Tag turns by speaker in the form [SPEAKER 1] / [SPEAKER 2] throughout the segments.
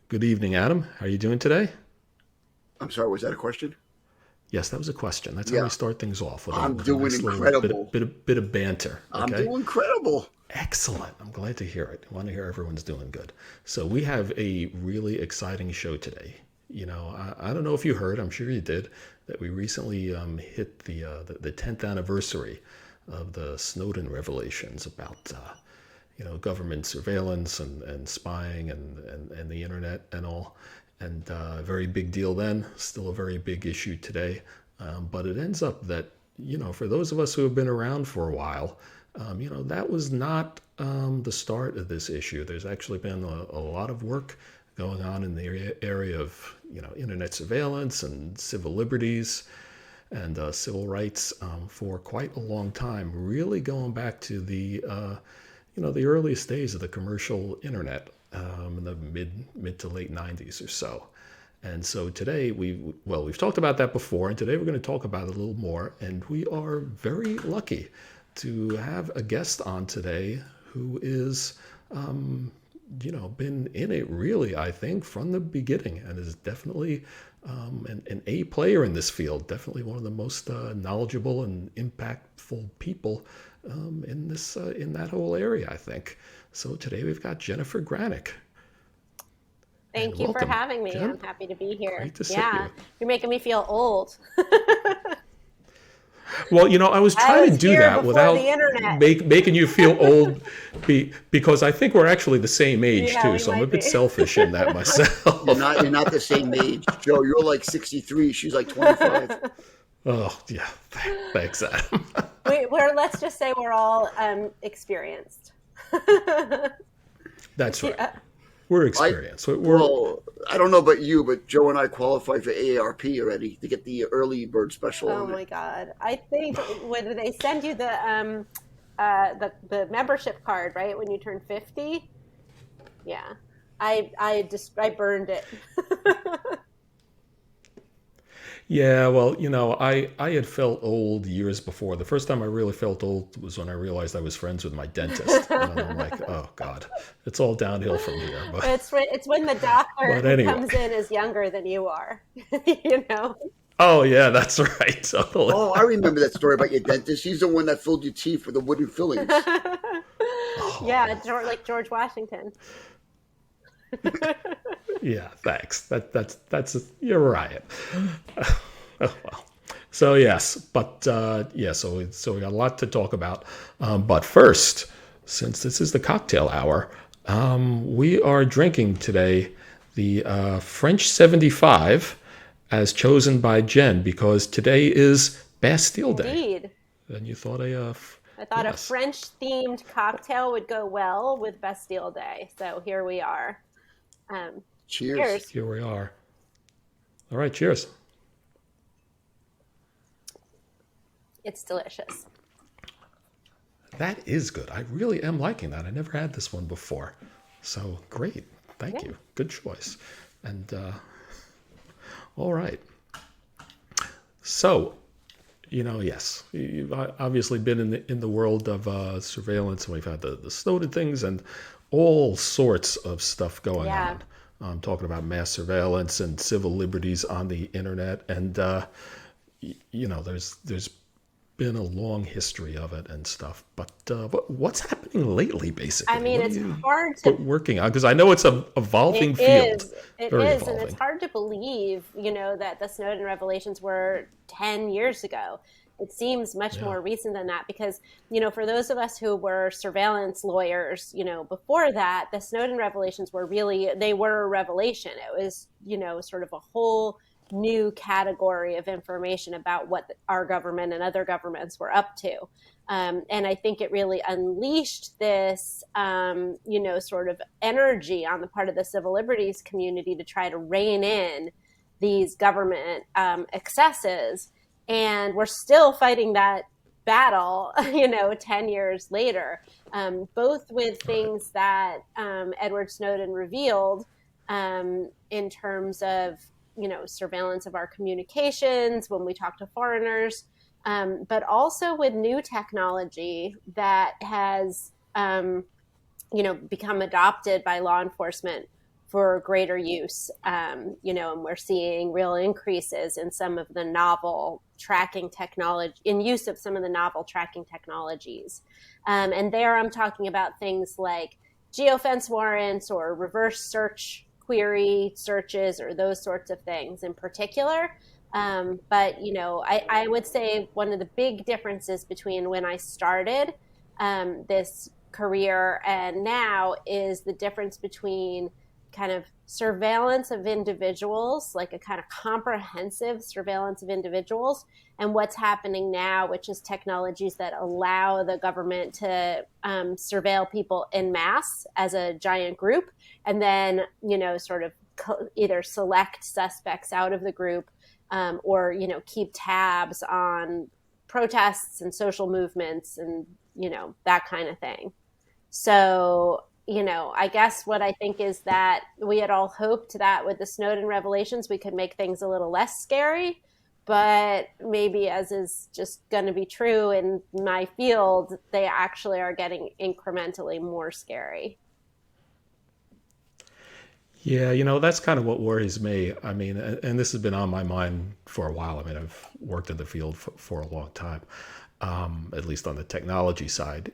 [SPEAKER 1] Good evening, Adam. How are you doing today?
[SPEAKER 2] I'm sorry, was that a question?
[SPEAKER 1] Yes, that was a question. That's how we
[SPEAKER 2] Yeah,
[SPEAKER 1] start things off with a
[SPEAKER 2] I'm
[SPEAKER 1] with a
[SPEAKER 2] doing
[SPEAKER 1] nice little bit
[SPEAKER 2] incredible.
[SPEAKER 1] of, bit of, bit of banter.
[SPEAKER 2] I'm
[SPEAKER 1] Okay,
[SPEAKER 2] doing incredible.
[SPEAKER 1] excellent. I'm glad to hear it. I want to hear everyone's doing good. So we have a really exciting show today. I don't know if you heard. I'm sure you did that we recently hit the 10th anniversary of the Snowden revelations about government surveillance and spying and the internet and all. And a very big deal then, still a very big issue today. But it ends up that, for those of us who have been around for a while, that was not the start of this issue. There's actually been a lot of work going on in the area of, internet surveillance and civil liberties and civil rights for quite a long time, really going back to the earliest days of the commercial internet in the mid to late 90s or so. And so today we've talked about that before, and today we're going to talk about it a little more. And we are very lucky to have a guest on today who is, been in it really, I think, from the beginning, and is definitely an A player in this field. Definitely one of the most knowledgeable and impactful people in that whole area, I think. So today we've got Jennifer Granick. And
[SPEAKER 3] Thank you for
[SPEAKER 1] welcome,
[SPEAKER 3] having me.
[SPEAKER 1] Jen.
[SPEAKER 3] I'm happy to be here.
[SPEAKER 1] Great to see
[SPEAKER 3] Yeah,
[SPEAKER 1] you.
[SPEAKER 3] you're making me feel old.
[SPEAKER 1] Well, I was
[SPEAKER 3] I
[SPEAKER 1] trying to
[SPEAKER 3] was
[SPEAKER 1] do
[SPEAKER 3] here
[SPEAKER 1] that
[SPEAKER 3] before the
[SPEAKER 1] without
[SPEAKER 3] internet.
[SPEAKER 1] making you feel old, because I think we're actually the same age
[SPEAKER 3] Yeah,
[SPEAKER 1] too.
[SPEAKER 3] we
[SPEAKER 1] So I'm a
[SPEAKER 3] might
[SPEAKER 1] bit
[SPEAKER 3] be.
[SPEAKER 1] selfish in that
[SPEAKER 2] You're
[SPEAKER 1] myself.
[SPEAKER 2] not. You're not the same age, Joe. You're like 63. She's like 25.
[SPEAKER 1] Oh yeah, thanks, Adam.
[SPEAKER 3] Let's just say we're all experienced.
[SPEAKER 1] That's right.
[SPEAKER 3] Yeah.
[SPEAKER 1] We're
[SPEAKER 2] I
[SPEAKER 1] experienced. We're
[SPEAKER 2] well, I don't know about you, but Joe and I qualified for AARP already to get the early bird special
[SPEAKER 3] Oh
[SPEAKER 2] on it.
[SPEAKER 3] my God. I think when they send you the membership card, right, when you turn 50, yeah. I burned it.
[SPEAKER 1] Yeah, well, I had felt old years before. The first time I really felt old was when I realized I was friends with my dentist, and then I'm like, oh God, it's all downhill from here. But
[SPEAKER 3] It's when the doctor
[SPEAKER 1] but
[SPEAKER 3] who
[SPEAKER 1] anyway.
[SPEAKER 3] comes in is younger than you are, you know?
[SPEAKER 1] Oh yeah, that's right. Totally.
[SPEAKER 2] Oh, I remember that story about your dentist. She's the one that filled your teeth with the wooden fillings.
[SPEAKER 3] Yeah,
[SPEAKER 1] Oh
[SPEAKER 3] like George Washington.
[SPEAKER 1] yeah, thanks. That's you're right. Oh well. So yes, but yeah, so we got a lot to talk about. But first, since this is the cocktail hour, we are drinking today the French 75 as chosen by Jen because today is Bastille Day.
[SPEAKER 3] Indeed.
[SPEAKER 1] And you thought
[SPEAKER 3] I thought a
[SPEAKER 1] yes.
[SPEAKER 3] French themed cocktail would go well with Bastille Day. So here we are. Um,
[SPEAKER 2] Cheers.
[SPEAKER 3] Cheers.
[SPEAKER 1] Here we are. All right, cheers.
[SPEAKER 3] It's delicious.
[SPEAKER 1] That is good. I really am liking that. I never had this one before. So great. Thank
[SPEAKER 3] Yeah.
[SPEAKER 1] you. Good choice. And all right. So, yes, you've obviously been in the world of surveillance, and we've had the Snowden things and all sorts of stuff going
[SPEAKER 3] Yeah.
[SPEAKER 1] on. Talking about mass surveillance and civil liberties on the internet, and there's been a long history of it and stuff. But what's happening lately,
[SPEAKER 3] I
[SPEAKER 1] basically?
[SPEAKER 3] mean,
[SPEAKER 1] What are
[SPEAKER 3] it's
[SPEAKER 1] you
[SPEAKER 3] hard to
[SPEAKER 1] working on? Because I know it's a evolving
[SPEAKER 3] It
[SPEAKER 1] field,
[SPEAKER 3] is. It
[SPEAKER 1] very
[SPEAKER 3] is. And it's
[SPEAKER 1] evolving.
[SPEAKER 3] hard to believe, that the Snowden revelations were 10 years ago. It seems much
[SPEAKER 1] Yeah.
[SPEAKER 3] more recent than that because, for those of us who were surveillance lawyers, before that, the Snowden revelations they were a revelation. It was, sort of a whole new category of information about what our government and other governments were up to. And I think it really unleashed this, sort of energy on the part of the civil liberties community to try to rein in these government excesses. And we're still fighting that battle, 10 years later, both with
[SPEAKER 1] All right.
[SPEAKER 3] things that Edward Snowden revealed in terms of, surveillance of our communications when we talk to foreigners, but also with new technology that has become adopted by law enforcement for greater use. And we're seeing real increases in some of the novel tracking technology, in use of some of the novel tracking technologies. And there I'm talking about things like geofence warrants or reverse search query searches or those sorts of things in particular. But I would say one of the big differences between when I started this career and now is the difference between kind of surveillance of individuals, like a kind of comprehensive surveillance of individuals, and what's happening now, which is technologies that allow the government to surveil people en masse as a giant group, and then, sort of either select suspects out of the group or, keep tabs on protests and social movements and, that kind of thing. So, I guess what I think is that we had all hoped that with the Snowden revelations, we could make things a little less scary. But maybe, as is just going to be true in my field, they actually are getting incrementally more scary.
[SPEAKER 1] Yeah, that's kind of what worries me. I mean, and this has been on my mind for a while. I mean, I've worked in the field for a long time, at least on the technology side.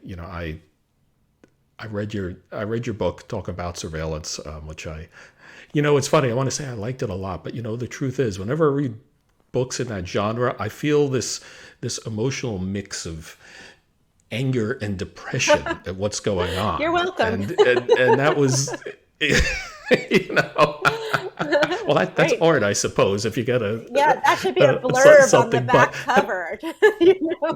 [SPEAKER 1] I read your book talking about surveillance, which it's funny. I want to say I liked it a lot, but the truth is, whenever I read books in that genre, I feel this emotional mix of anger and depression at what's going
[SPEAKER 3] You're
[SPEAKER 1] on,
[SPEAKER 3] welcome.
[SPEAKER 1] and that was, you know, well, that's
[SPEAKER 3] Great.
[SPEAKER 1] art, I suppose, if you get
[SPEAKER 3] Yeah, that should be a blurb on the
[SPEAKER 1] something,
[SPEAKER 3] back
[SPEAKER 1] but
[SPEAKER 3] cover. you know,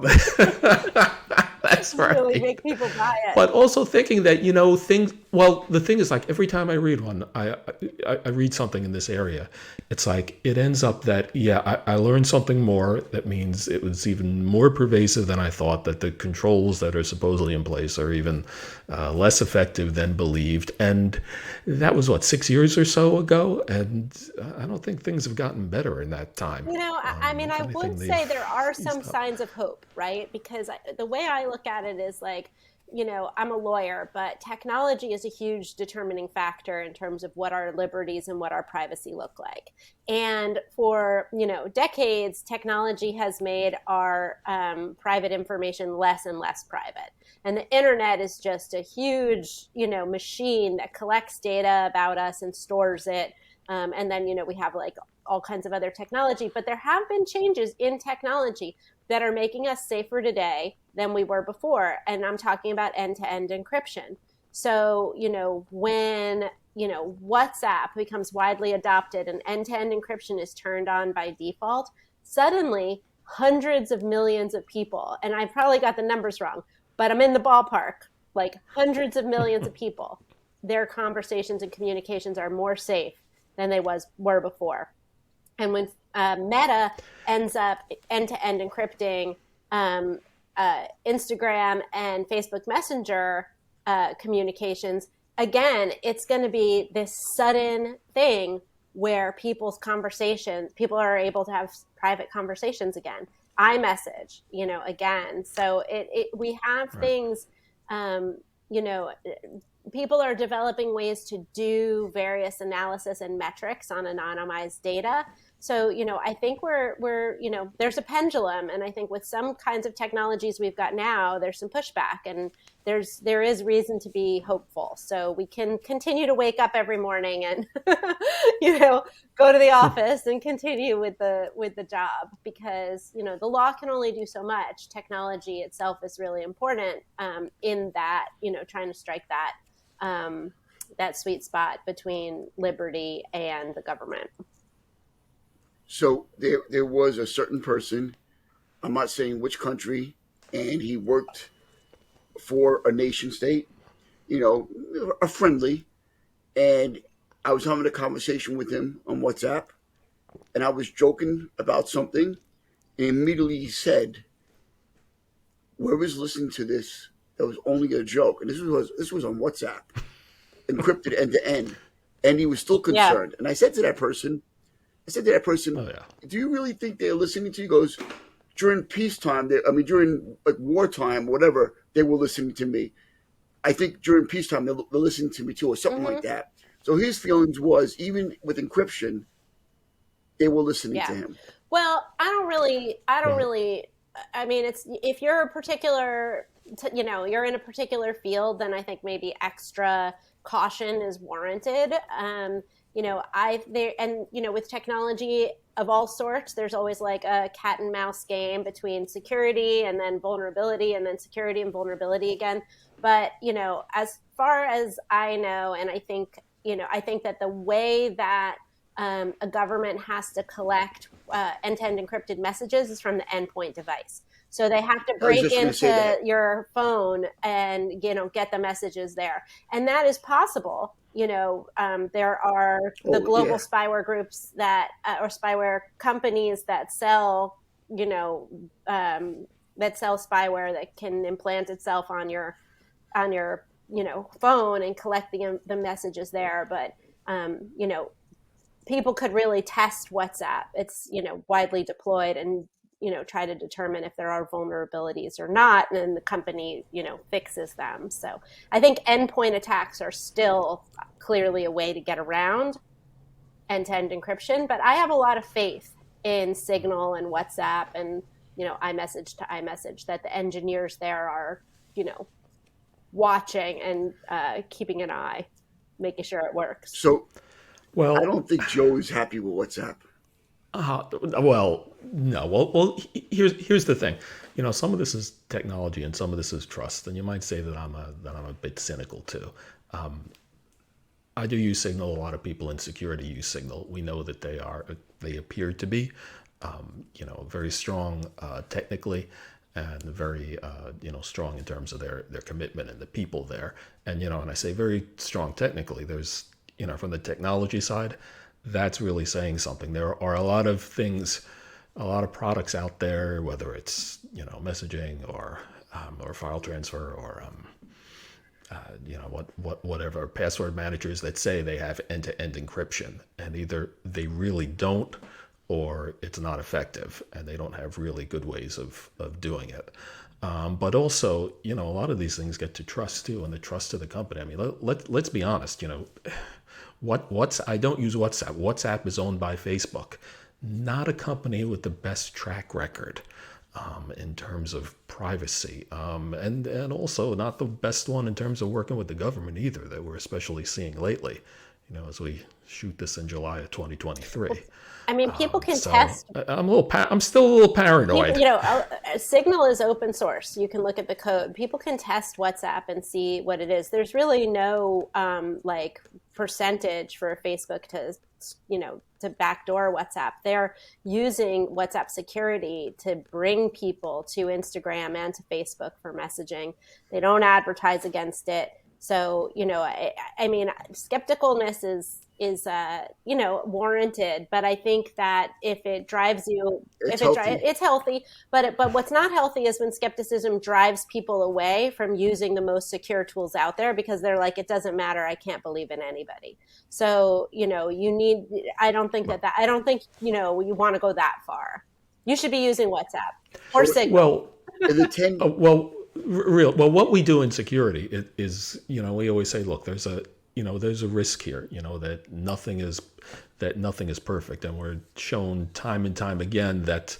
[SPEAKER 1] that's
[SPEAKER 3] really
[SPEAKER 1] right.
[SPEAKER 3] make people buy it.
[SPEAKER 1] But also thinking that things. Well, the thing is, like, every time I read one, I read something in this area. It's like it ends up that, yeah, I learned something more. That means it was even more pervasive than I thought. That the controls that are supposedly in place are even less effective than believed. And that was what, 6 years or so ago. And I don't think things have gotten better in that time.
[SPEAKER 3] I mean,
[SPEAKER 1] If
[SPEAKER 3] I
[SPEAKER 1] anything,
[SPEAKER 3] would say
[SPEAKER 1] they've
[SPEAKER 3] there are some
[SPEAKER 1] eased up.
[SPEAKER 3] signs of hope, right? Because the way I look at it is like, I'm a lawyer, but technology is a huge determining factor in terms of what our liberties and what our privacy look like. And for, decades, technology has made our private information less and less private. And the internet is just a huge, machine that collects data about us and stores it. And then, we have like all kinds of other technology, but there have been changes in technology that are making us safer today than we were before. And I'm talking about end-to-end encryption. So, when, WhatsApp becomes widely adopted and end-to-end encryption is turned on by default, suddenly hundreds of millions of people, and I probably got the numbers wrong, but I'm in the ballpark, like hundreds of millions of people, their conversations and communications are more safe than they were before. And when Meta ends up end-to-end encrypting Instagram and Facebook Messenger communications, again, it's going to be this sudden thing where people are able to have private conversations again. iMessage, again. So we have
[SPEAKER 1] Right.
[SPEAKER 3] things, you know, people are developing ways to do various analysis and metrics on anonymized data. So, I think we're there's a pendulum, and I think with some kinds of technologies we've got now, there's some pushback, and there is reason to be hopeful. So we can continue to wake up every morning and go to the office and continue with the job, because the law can only do so much. Technology itself is really important in that trying to strike that sweet spot between liberty and the government.
[SPEAKER 2] So there was a certain person, I'm not saying which country, and he worked for a nation state, a friendly, and I was having a conversation with him on WhatsApp, and I was joking about something, and immediately he said, "Whoever's listening to this, that was only a joke," and this was on WhatsApp, encrypted end to end, and he was still
[SPEAKER 3] Yeah.
[SPEAKER 2] concerned. And I said to that person,
[SPEAKER 1] Oh yeah.
[SPEAKER 2] "Do you really think they're listening to you?" He goes, "During peacetime, during like wartime, whatever, they were listening to me. I think during peacetime they're listening to me too, or something
[SPEAKER 3] Hmm.
[SPEAKER 2] like that. So his feelings was even with encryption, they were listening to
[SPEAKER 3] Yeah.
[SPEAKER 2] him.
[SPEAKER 3] Well, I don't
[SPEAKER 1] Well,
[SPEAKER 3] really, I mean, it's, if you're a particular, you're in a particular field, then I think maybe extra caution is warranted. And, with technology of all sorts, there's always like a cat and mouse game between security and then vulnerability and then security and vulnerability again. But, as far as I know, and I think that the way that a government has to collect end-to-end encrypted messages is from the endpoint device. So they have to
[SPEAKER 2] I was
[SPEAKER 3] break
[SPEAKER 2] just going to say
[SPEAKER 3] into
[SPEAKER 2] that.
[SPEAKER 3] your phone and get the messages there, and that is possible. There are the
[SPEAKER 2] Oh
[SPEAKER 3] global
[SPEAKER 2] yeah.
[SPEAKER 3] spyware groups that or spyware companies that sell you know that sell spyware that can implant itself on your phone and collect the messages there. But people could really test WhatsApp. It's widely deployed, and try to determine if there are vulnerabilities or not, and then the company fixes them. So I think endpoint attacks are still clearly a way to get around end-to-end encryption, but I have a lot of faith in Signal and WhatsApp and iMessage to iMessage that the engineers there are watching and keeping an eye, making sure it works.
[SPEAKER 2] So I
[SPEAKER 1] well,
[SPEAKER 2] don't think Joe is happy with WhatsApp.
[SPEAKER 1] well, no. Here's the thing. Some of this is technology and some of this is trust, and you might say that I'm a bit cynical too. I do use Signal. A lot of people in security use Signal. We know that they appear to be, very strong technically, and very strong in terms of their commitment and the people there. And I say very strong technically. There's from the technology side, that's really saying something. There are a lot of things, a lot of products out there, whether it's messaging or file transfer or whatever password managers that say they have end-to-end encryption, and either they really don't or it's not effective and they don't have really good ways of doing it. But also, a lot of these things get to trust too, and the trust of the company. I mean, let's be honest. I don't use WhatsApp. WhatsApp is owned by Facebook, not a company with the best track record in terms of privacy, and also not the best one in terms of working with the government either, that we're especially seeing lately, as we shoot this in July of 2023.
[SPEAKER 3] I mean, people can
[SPEAKER 1] So
[SPEAKER 3] test.
[SPEAKER 1] I'm still a little
[SPEAKER 3] People,
[SPEAKER 1] paranoid.
[SPEAKER 3] Signal is open source. You can look at the code. People can test WhatsApp and see what it is. There's really no like percentage for Facebook to backdoor WhatsApp. They're using WhatsApp security to bring people to Instagram and to Facebook for messaging. They don't advertise against it. So I mean, skepticalness is warranted, but I think that if it drives you,
[SPEAKER 2] It's
[SPEAKER 3] if it drives,
[SPEAKER 2] healthy.
[SPEAKER 3] it's healthy. But what's not healthy is when skepticism drives people away from using the most secure tools out there because they're like, it doesn't matter. I can't believe in anybody. So you need. I don't think
[SPEAKER 1] Well,
[SPEAKER 3] I don't think you want to go that far. You should be using WhatsApp or
[SPEAKER 2] So
[SPEAKER 3] Signal.
[SPEAKER 1] well,
[SPEAKER 2] in the 10,
[SPEAKER 1] what we do in security is, we always say, look, there's a risk here, that nothing is perfect, and we're shown time and time again that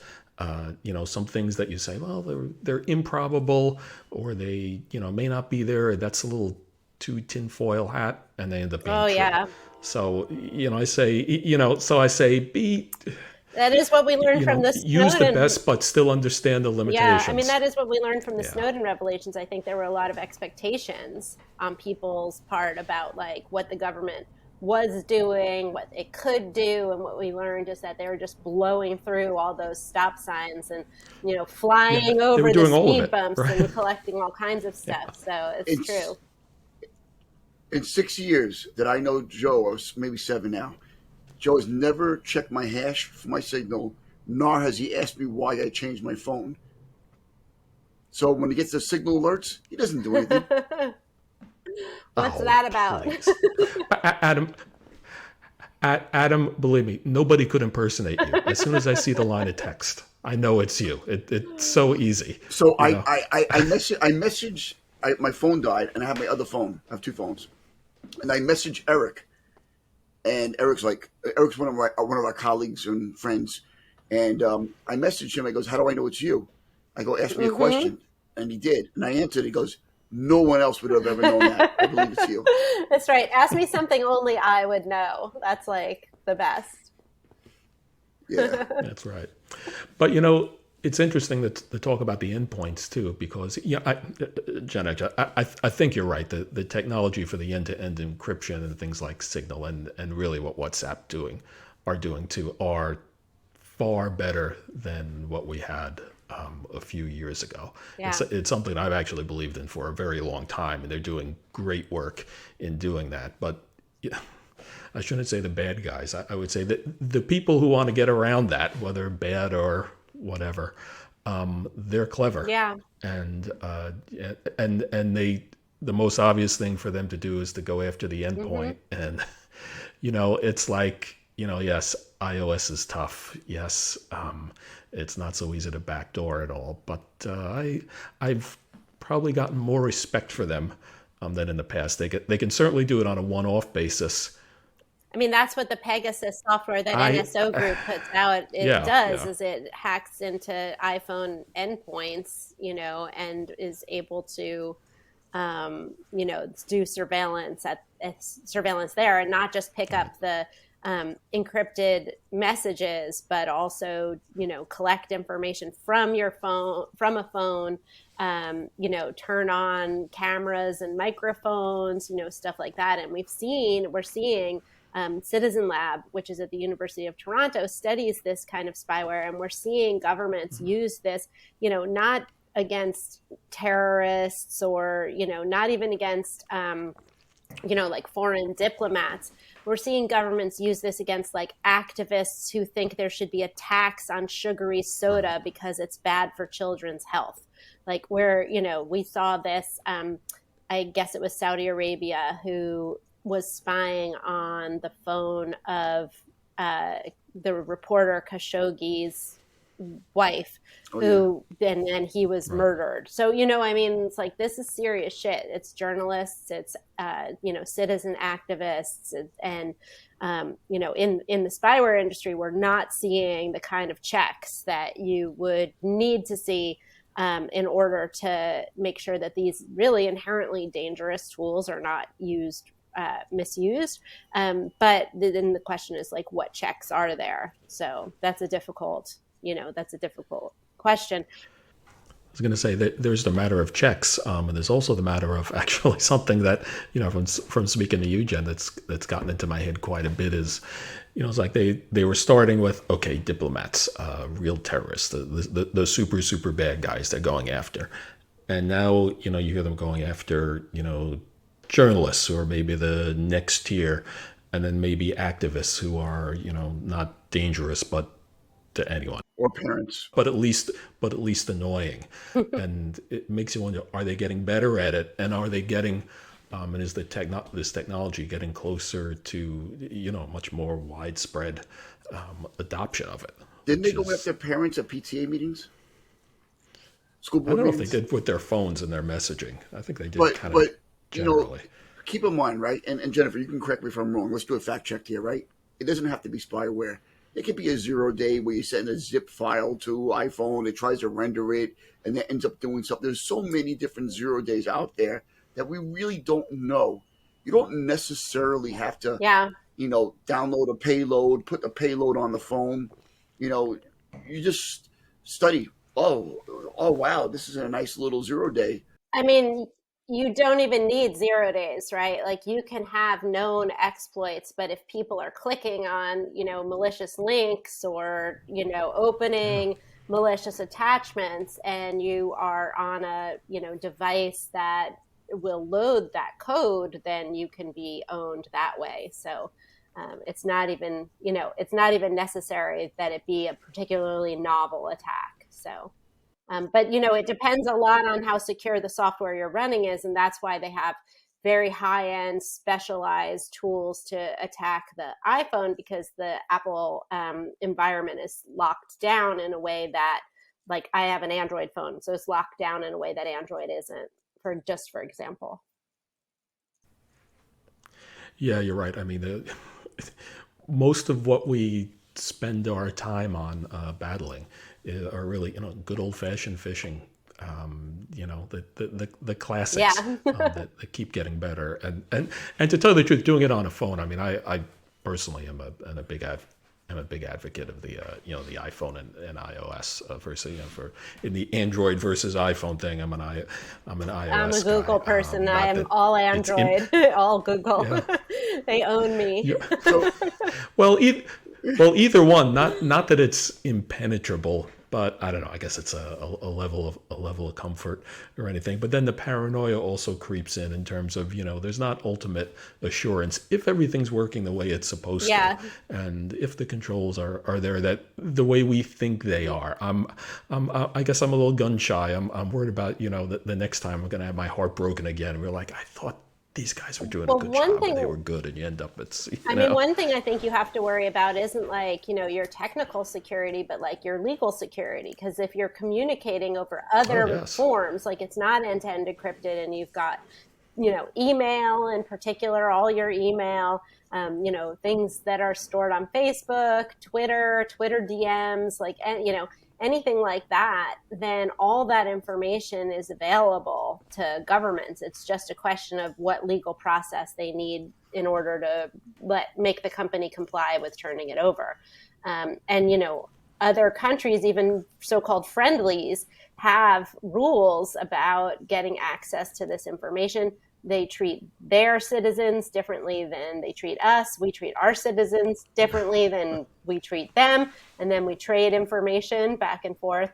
[SPEAKER 1] some things that you say, well, they're improbable, or they may not be there. That's a little too tinfoil hat, and they end up being
[SPEAKER 3] Oh
[SPEAKER 1] true.
[SPEAKER 3] yeah,
[SPEAKER 1] So I say be
[SPEAKER 3] that is what we learned from the
[SPEAKER 1] use the
[SPEAKER 3] Snowden.
[SPEAKER 1] best, but still understand the
[SPEAKER 3] Yeah, I mean,
[SPEAKER 1] limitations.
[SPEAKER 3] that is what we learned from the
[SPEAKER 1] Yeah.
[SPEAKER 3] Snowden revelations. I think there were a lot of expectations on people's part about like what the government was doing, what it could do, and what we learned is that they were just blowing through all those stop signs and
[SPEAKER 1] Yeah,
[SPEAKER 3] flying
[SPEAKER 1] they were
[SPEAKER 3] over the
[SPEAKER 1] doing all of
[SPEAKER 3] speed
[SPEAKER 1] it,
[SPEAKER 3] bumps
[SPEAKER 1] right?
[SPEAKER 3] and collecting all kinds of
[SPEAKER 1] Yeah.
[SPEAKER 3] stuff. So it's
[SPEAKER 2] in,
[SPEAKER 3] true.
[SPEAKER 2] in 6 years that I know Joe, or maybe 7 now, Joe has never checked my hash for my Signal, nor has he asked me why I changed my phone. So when he gets the Signal alerts, he doesn't do anything.
[SPEAKER 3] What's
[SPEAKER 1] Oh,
[SPEAKER 3] that about?
[SPEAKER 1] please. Adam, Adam, believe me, nobody could impersonate you. As soon as I see the line of text, I know it's you. It's so easy,
[SPEAKER 2] So
[SPEAKER 1] you know.
[SPEAKER 2] I message my phone died, and I have my other phone. I have two phones, and I messaged Eric, and Eric's one of our colleagues and friends, and I messaged him. I goes, "How do I know it's you?" I go, "Ask me a
[SPEAKER 3] Mm-hmm.
[SPEAKER 2] question," and he did, and I answered. He goes, "No one else would have ever known that. I believe it's you."
[SPEAKER 3] That's right. Ask me something only I would know. That's like the best.
[SPEAKER 2] Yeah.
[SPEAKER 1] That's right. But it's interesting to talk about the endpoints too, because Gen X, I think you're right. The technology for the end-to-end encryption and things like Signal and really what WhatsApp are doing too are far better than what we had a few years ago.
[SPEAKER 3] Yeah.
[SPEAKER 1] It's something I've actually believed in for a very long time, and they're doing great work in doing that. But yeah, I shouldn't say the bad guys. I would say that the people who want to get around that, whether bad or whatever, they're clever,
[SPEAKER 3] Yeah.
[SPEAKER 1] and the most obvious thing for them to do is to go after the
[SPEAKER 3] Mm-hmm.
[SPEAKER 1] endpoint, and it's like yes, iOS is tough. Yes, it's not so easy to backdoor at all, but I've probably gotten more respect for them than in the past. They can certainly do it on a one-off basis.
[SPEAKER 3] I mean, that's what the Pegasus software that
[SPEAKER 1] I
[SPEAKER 3] NSO Group puts out, it
[SPEAKER 1] Yeah,
[SPEAKER 3] does,
[SPEAKER 1] yeah.
[SPEAKER 3] is it hacks into iPhone endpoints, and is able to, do surveillance there, and not just pick up
[SPEAKER 1] Right.
[SPEAKER 3] the encrypted messages, but also, collect information from your phone, from a phone, turn on cameras and microphones, stuff like that. And we're seeing Citizen Lab, which is at the University of Toronto, studies this kind of spyware, and we're seeing governments use this, not against terrorists, or not even against like foreign diplomats. We're seeing governments use this against like activists who think there should be a tax on sugary
[SPEAKER 1] Right.
[SPEAKER 3] soda because it's bad for children's health. Like where, we saw this, I guess it was Saudi Arabia who was spying on the phone of uh, the reporter Khashoggi's wife,
[SPEAKER 2] Oh yeah.
[SPEAKER 3] who then he was
[SPEAKER 1] Right.
[SPEAKER 3] murdered. So I mean, it's like, this is serious shit. It's journalists, it's citizen activists, and in the spyware industry, we're not seeing the kind of checks that you would need to see in order to make sure that these really inherently dangerous tools are not misused. But then the question is, like, what checks are there? So that's a difficult question.
[SPEAKER 1] I was going to say that there's the matter of checks, and there's also the matter of actually something that from speaking to you, Jen, that's gotten into my head quite a bit is, it's like they were starting with okay, diplomats, real terrorists, the super bad guys they're going after, and now you hear them going after journalists who are maybe the next tier, and then maybe activists who are not dangerous but to anyone,
[SPEAKER 2] Or parents.
[SPEAKER 1] but at least annoying. And it makes you wonder, are they getting better at it, and are they getting and is this technology getting closer to much more widespread adoption of it,
[SPEAKER 2] Didn't they
[SPEAKER 1] which
[SPEAKER 2] go
[SPEAKER 1] is,
[SPEAKER 2] after parents at PTA meetings, school
[SPEAKER 1] I
[SPEAKER 2] board
[SPEAKER 1] don't know if they
[SPEAKER 2] meetings?
[SPEAKER 1] did with their phones and their messaging. I think they did
[SPEAKER 2] But
[SPEAKER 1] kind of
[SPEAKER 2] but you know,
[SPEAKER 1] generally.
[SPEAKER 2] keep in mind, right? And Jennifer, you can correct me if I'm wrong. Let's do a fact check here, right? It doesn't have to be spyware. It could be a 0 day where you send a zip file to iPhone, it tries to render it, and that ends up doing something. There's so many different 0 days out there that we really don't know. You don't necessarily have to,
[SPEAKER 3] Yeah.
[SPEAKER 2] download a payload, put the payload on the phone. You know, you just study. Oh, oh wow, this is a nice little 0 day.
[SPEAKER 3] I mean, you don't even need 0 days, right? Like, you can have known exploits, but if people are clicking on, malicious links, or,
[SPEAKER 1] Yeah.
[SPEAKER 3] opening malicious attachments, and you are on a, device that will load that code, then you can be owned that way. So it's not even necessary that it be a particularly novel attack. So but it depends a lot on how secure the software you're running is, and that's why they have very high-end specialized tools to attack the iPhone, because the Apple environment is locked down in a way that, like, I have an Android phone, so it's locked down in a way that Android isn't. for example.
[SPEAKER 1] Yeah, you're right. I mean, most of what we spend our time on battling are really, good old fashioned phishing. The classics
[SPEAKER 3] Yeah.
[SPEAKER 1] that keep getting better, and to tell you the truth, doing it on a phone. I mean, I personally am a big I'm a big advocate of the iPhone and iOS versus for in the Android versus iPhone thing. I'm an
[SPEAKER 3] I'm a
[SPEAKER 1] iOS guy.
[SPEAKER 3] Google person. I
[SPEAKER 1] Not
[SPEAKER 3] am
[SPEAKER 1] that
[SPEAKER 3] all
[SPEAKER 1] it's in
[SPEAKER 3] Android, all Google.
[SPEAKER 1] yeah.
[SPEAKER 3] They own me.
[SPEAKER 1] Yeah.
[SPEAKER 2] So
[SPEAKER 1] Well, either one. Not that it's impenetrable, but I don't know. I guess it's a level of comfort or anything. But then the paranoia also creeps in terms of there's not ultimate assurance if everything's working the way it's supposed to,
[SPEAKER 3] Yeah.
[SPEAKER 1] and if the controls are there that the way we think they are. I guess I'm a little gun shy. I'm worried about the next time I'm gonna have my heart broken again. We're like, I thought these guys were doing a
[SPEAKER 3] Well,
[SPEAKER 1] good
[SPEAKER 3] one
[SPEAKER 1] job, or they
[SPEAKER 3] thing
[SPEAKER 1] were good, and you end up it's
[SPEAKER 3] I mean, one thing I think you have to worry about isn't like, your technical security, but like your legal security. Because if you're communicating over
[SPEAKER 1] oh
[SPEAKER 3] other
[SPEAKER 1] yes.
[SPEAKER 3] forms, like it's not end to end encrypted and you've got, email in particular, all your email, things that are stored on Facebook, Twitter DMs, like, anything like that, then all that information is available to governments. It's just a question of what legal process they need in order to make the company comply with turning it over. And other countries, even so-called friendlies, have rules about getting access to this information. They treat their citizens differently than they treat us. We treat our citizens differently than we treat them. And then we trade information back and forth.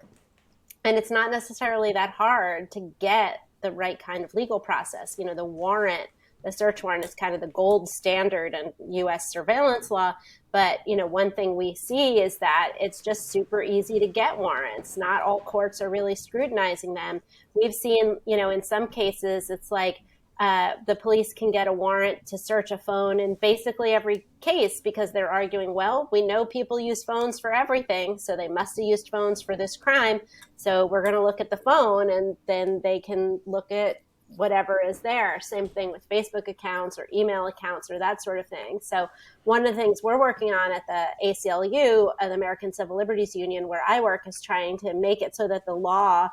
[SPEAKER 3] And it's not necessarily that hard to get the right kind of legal process. The search warrant is kind of the gold standard in US surveillance law. But, one thing we see is that it's just super easy to get warrants. Not all courts are really scrutinizing them. We've seen, in some cases, it's like, the police can get a warrant to search a phone in basically every case because they're arguing, well, we know people use phones for everything, so they must have used phones for this crime. So we're going to look at the phone, and then they can look at whatever is there. Same thing with Facebook accounts or email accounts or that sort of thing. So one of the things we're working on at the ACLU, the American Civil Liberties Union, where I work, is trying to make it so that the law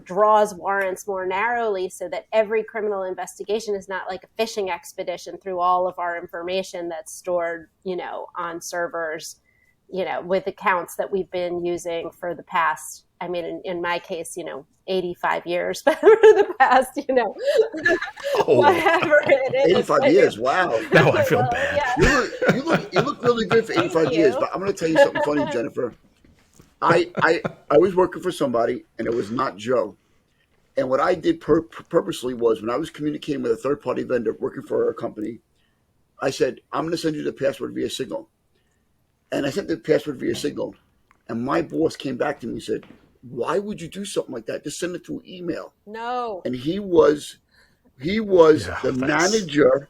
[SPEAKER 3] draws warrants more narrowly so that every criminal investigation is not like a fishing expedition through all of our information that's stored, on servers, with accounts that we've been using for the past, I mean, in my case, 85 years, but for the past,
[SPEAKER 1] Oh,
[SPEAKER 3] whatever it is.
[SPEAKER 2] 85 years, wow.
[SPEAKER 1] now I feel
[SPEAKER 3] Well,
[SPEAKER 1] bad.
[SPEAKER 3] yeah.
[SPEAKER 2] You look really good for
[SPEAKER 3] Thank
[SPEAKER 2] 85 years.
[SPEAKER 3] you.
[SPEAKER 2] But I'm going to tell you something funny, Jennifer. I was working for somebody, and it was not Joe. And what I did purposely was when I was communicating with a third party vendor working for a company, I said, I'm going to send you the password via Signal. And I sent the password via Signal. And my boss came back to me and said, why would you do something like that? Just send it through email.
[SPEAKER 3] No.
[SPEAKER 2] And he was
[SPEAKER 1] Yeah,
[SPEAKER 2] the
[SPEAKER 1] that's
[SPEAKER 2] manager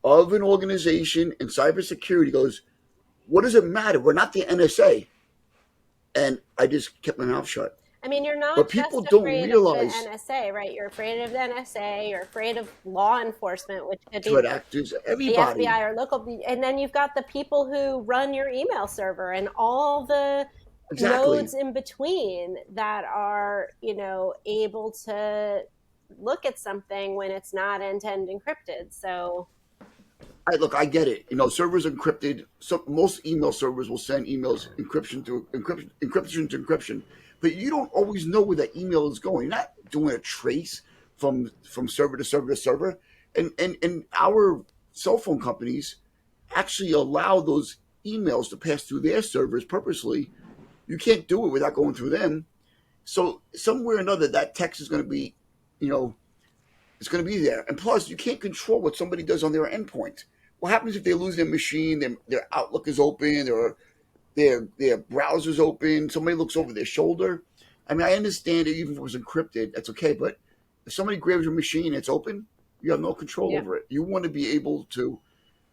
[SPEAKER 2] of an organization in cybersecurity. He goes, what does it matter? We're not the NSA. And I just kept my mouth shut.
[SPEAKER 3] I mean, you're not
[SPEAKER 2] But
[SPEAKER 3] just
[SPEAKER 2] people don't
[SPEAKER 3] afraid of the
[SPEAKER 2] realize
[SPEAKER 3] NSA, right? You're afraid of the NSA, you're afraid of law enforcement, which could be
[SPEAKER 2] threat actors,
[SPEAKER 3] the
[SPEAKER 2] everybody.
[SPEAKER 3] FBI or local. And then you've got the people who run your email server and all the
[SPEAKER 2] Exactly.
[SPEAKER 3] nodes in between that are, able to look at something when it's not end-to-end encrypted. So,
[SPEAKER 2] I get it. Servers encrypted. So most email servers will send emails encryption to encryption, but you don't always know where that email is going. You're not doing a trace from server to server to server. And our cell phone companies actually allow those emails to pass through their servers purposely. You can't do it without going through them. So somewhere or another, that text is going to be, you know, it's going to be there. And plus, you can't control what somebody does on their endpoint. What happens if they lose their machine? Their Outlook is open, or their browser's open. Somebody looks over their shoulder. I mean, I understand that even if it was encrypted, that's okay. But if somebody grabs your machine and it's open, you have no control
[SPEAKER 3] yeah.
[SPEAKER 2] over it. You want to be able to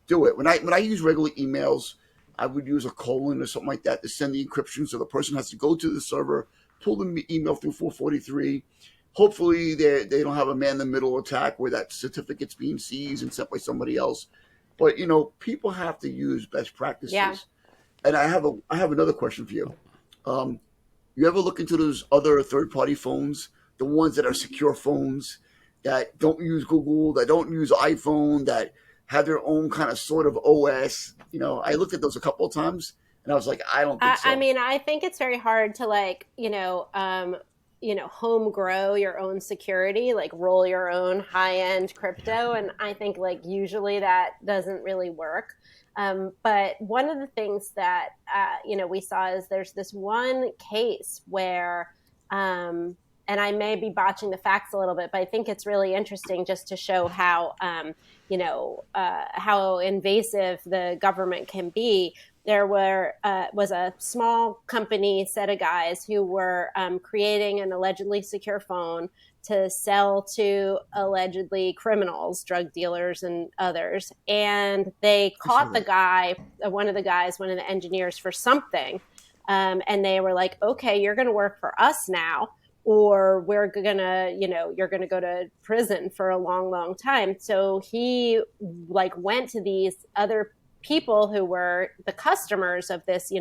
[SPEAKER 2] do it. When I use regular emails, I would use a colon or something like that to send the encryption. So the person has to go to the server, pull the email through 443, Hopefully, they don't have a man in the middle attack where that certificate's being seized and sent by somebody else. But people have to use best
[SPEAKER 3] Yeah.
[SPEAKER 2] practices. And I have another question for you. Um, you ever look into those other third party phones, the ones that are secure phones that don't use Google, that don't use iPhone, that have their own kind of sort of OS? I looked at those a couple of times and I was like, I don't think
[SPEAKER 3] I
[SPEAKER 2] so.
[SPEAKER 3] mean, I think it's very hard to like, home grow your own security, like roll your own high end crypto. And I think like usually that doesn't really work. But one of the things that, we saw is there's this one case where, and I may be botching the facts a little bit, but I think it's really interesting just to show how, how invasive the government can be. There was a small company set of guys who were creating an allegedly secure phone to sell to allegedly criminals, drug dealers, and others. And they
[SPEAKER 2] I saw
[SPEAKER 3] caught
[SPEAKER 2] that.
[SPEAKER 3] one of the engineers for something. And they were like, okay, you're going to work for us now, or we're going to, you're going to go to prison for a long, long time. So he like went to these other people who were the customers of this,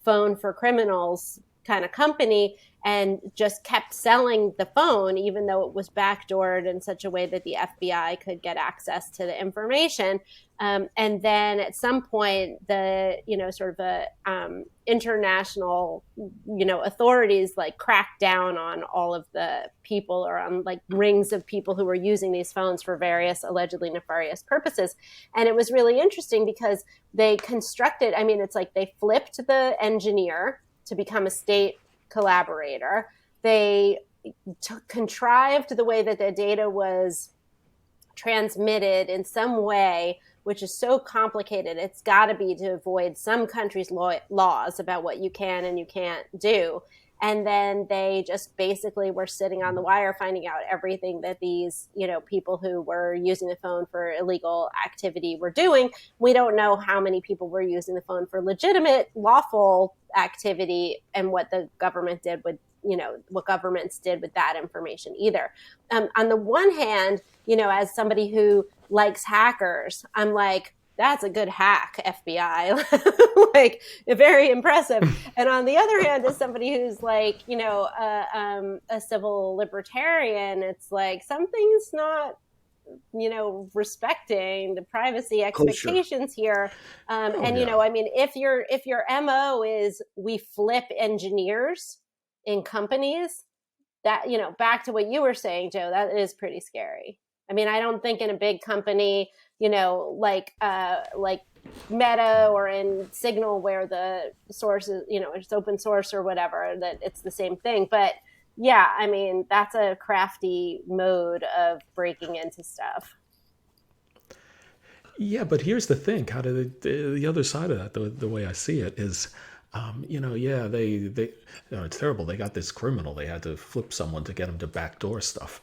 [SPEAKER 3] phone for criminals kind of company, and just kept selling the phone, even though it was backdoored in such a way that the FBI could get access to the information. And then at some point, the, sort of a international, authorities like cracked down on all of the people, or on like rings of people who were using these phones for various allegedly nefarious purposes. And it was really interesting because they constructed, I mean, it's like they flipped the engineer to become a state collaborator. They contrived the way that the data was transmitted in some way, which is so complicated. It's got to be to avoid some countries' laws about what you can and you can't do. And then they just basically were sitting on the wire finding out everything that these, people who were using the phone for illegal activity were doing. We don't know how many people were using the phone for legitimate, lawful activity, and what the government did with, what governments did with that information either. On the one hand, as somebody who likes hackers, I'm like, that's a good hack, FBI. Like, very impressive. And on the other hand, as somebody who's like, a civil libertarian, it's like something's not, respecting the privacy
[SPEAKER 2] Kosher.
[SPEAKER 3] expectations here.
[SPEAKER 1] Oh
[SPEAKER 3] And,
[SPEAKER 1] yeah.
[SPEAKER 3] I mean, if your MO is we flip engineers in companies, that, back to what you were saying, Joe, that is pretty scary. I mean, I don't think in a big company, like Meta or in Signal, where the source is, it's open source or whatever, that it's the same thing. But yeah, I mean, that's a crafty mode of breaking into stuff.
[SPEAKER 1] Yeah, but here's the thing. How do the other side of that, the way I see it is, yeah, it's terrible. They got this criminal. They had to flip someone to get him to backdoor stuff.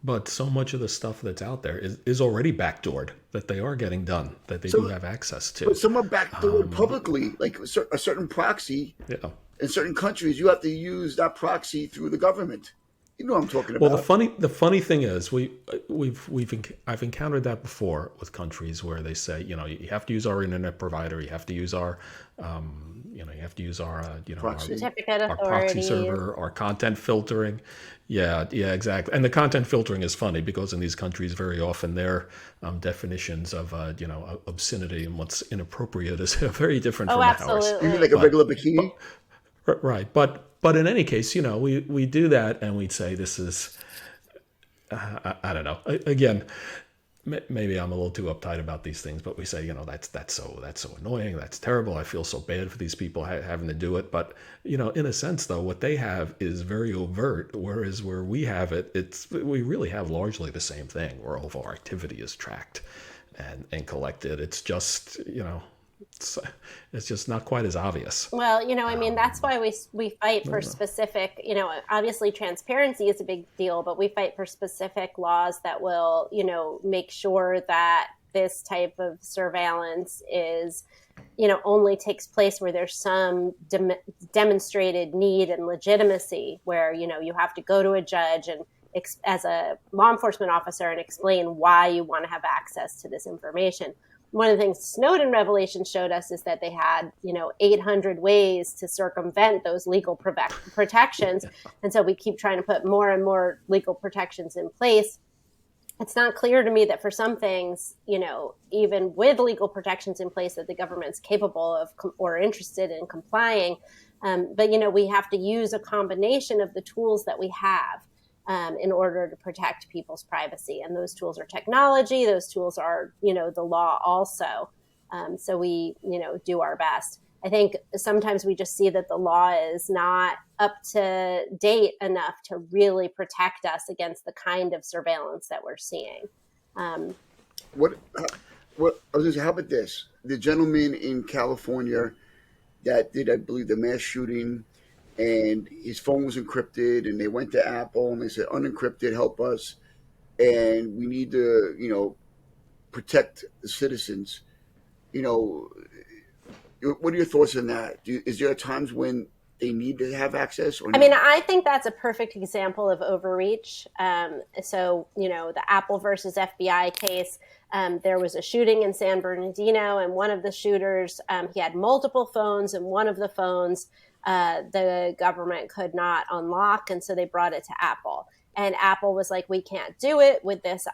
[SPEAKER 1] But so much of the stuff that's out there is already backdoored that they are getting done, that they do
[SPEAKER 2] So,
[SPEAKER 1] have access
[SPEAKER 2] but
[SPEAKER 1] to.
[SPEAKER 2] someone backdoored publicly, like a certain proxy
[SPEAKER 1] Yeah.
[SPEAKER 2] in certain countries, you have to use that proxy through the government. You know what I'm talking
[SPEAKER 1] Well, the
[SPEAKER 2] about.
[SPEAKER 1] funny thing is I've encountered that before with countries where they say, you have to use our internet provider, you have to use our you have to use our
[SPEAKER 2] Proxy.
[SPEAKER 3] Certificate
[SPEAKER 1] our proxy
[SPEAKER 3] authorities.
[SPEAKER 1] server, our content filtering. Yeah, yeah, exactly. And the content filtering is funny because in these countries, very often their definitions of obscenity and what's inappropriate is very different
[SPEAKER 3] Oh,
[SPEAKER 1] from ours.
[SPEAKER 2] You mean like
[SPEAKER 3] absolutely.
[SPEAKER 2] a regular
[SPEAKER 1] But
[SPEAKER 2] bikini?
[SPEAKER 1] right, but in any case, we do that and we'd say this is I don't know. Again, maybe I'm a little too uptight about these things, but we say, that's so annoying, that's terrible. I feel so bad for these people having to do it. But in a sense, though, what they have is very overt, whereas where we have it, we really have largely the same thing, where all of our activity is tracked and collected. It's just it's, it's just not quite as obvious.
[SPEAKER 3] Well, I mean, that's why we fight for specific, obviously transparency is a big deal, but we fight for specific laws that will, make sure that this type of surveillance is, only takes place where there's some demonstrated need and legitimacy, where, you have to go to a judge and as a law enforcement officer and explain why you want to have access to this information. One of the things Snowden revelations showed us is that they had, 800 ways to circumvent those legal protections. And so we keep trying to put more and more legal protections in place. It's not clear to me that for some things, even with legal protections in place, that the government's capable of or interested in complying. But, we have to use a combination of the tools that we have in order to protect people's privacy. And those tools are technology. Those tools are, the law also. So we, do our best. I think sometimes we just see that the law is not up to date enough to really protect us against the kind of surveillance that we're seeing.
[SPEAKER 2] What I was going to say, how about this? The gentleman in California that did, I believe, the mass shooting, and his phone was encrypted, and they went to Apple and they said, unencrypted, help us. And we need to, protect the citizens. What are your thoughts on that? Is there times when they need to have access? Or
[SPEAKER 3] I mean, I think that's a perfect example of overreach. So, the Apple versus FBI case, there was a shooting in San Bernardino, and one of the shooters, he had multiple phones, and one of the phones the government could not unlock, and so they brought it to Apple. And Apple was like, we can't do it with this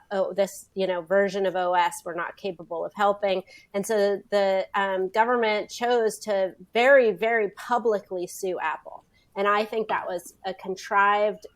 [SPEAKER 3] version of OS. We're not capable of helping. And so the government chose to very, very publicly sue Apple. And I think that was a contrived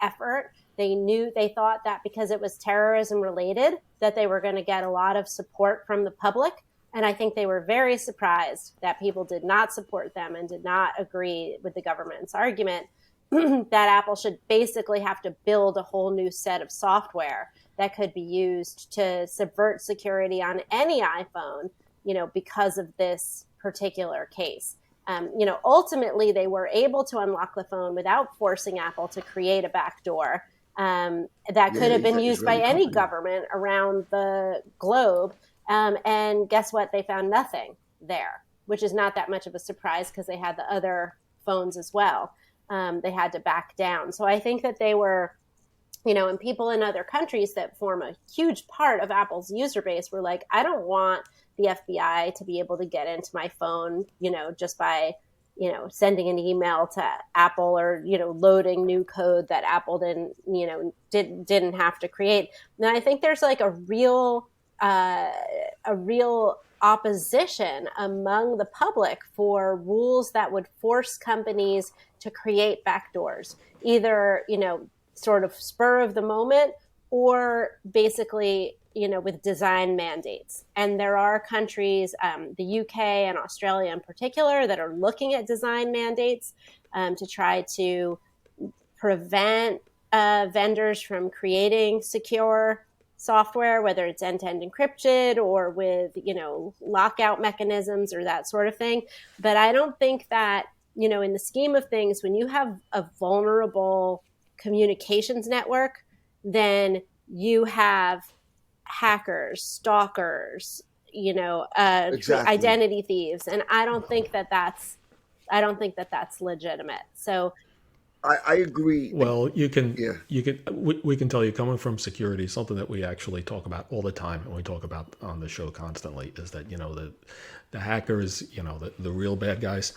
[SPEAKER 3] effort. They thought that because it was terrorism related, that they were going to get a lot of support from the public. And I think they were very surprised that people did not support them and did not agree with the government's argument that Apple should basically have to build a whole new set of software that could be used to subvert security on any iPhone, because of this particular case. Ultimately, they were able to unlock the phone without forcing Apple to create a backdoor that could have been used by any government around the globe. And guess what? They found nothing there, which is not that much of a surprise because they had the other phones as well. They had to back down. So I think that they were, and people in other countries that form a huge part of Apple's user base were like, I don't want the FBI to be able to get into my phone, just by, sending an email to Apple or, loading new code that Apple didn't have to create. And I think there's like a real opposition among the public for rules that would force companies to create backdoors, either, sort of spur of the moment or basically, with design mandates. And there are countries, the UK and Australia in particular, that are looking at design mandates to try to prevent vendors from creating secure software, whether it's end-to-end encrypted or with, lockout mechanisms or that sort of thing. But I don't think that, in the scheme of things, when you have a vulnerable communications network, then you have hackers, stalkers,
[SPEAKER 2] Exactly.
[SPEAKER 3] identity thieves. And I don't think that that's legitimate. So
[SPEAKER 2] I agree.
[SPEAKER 1] Well, we can tell you, coming from security, something that we actually talk about all the time and we talk about on the show constantly is that, the hackers, the real bad guys,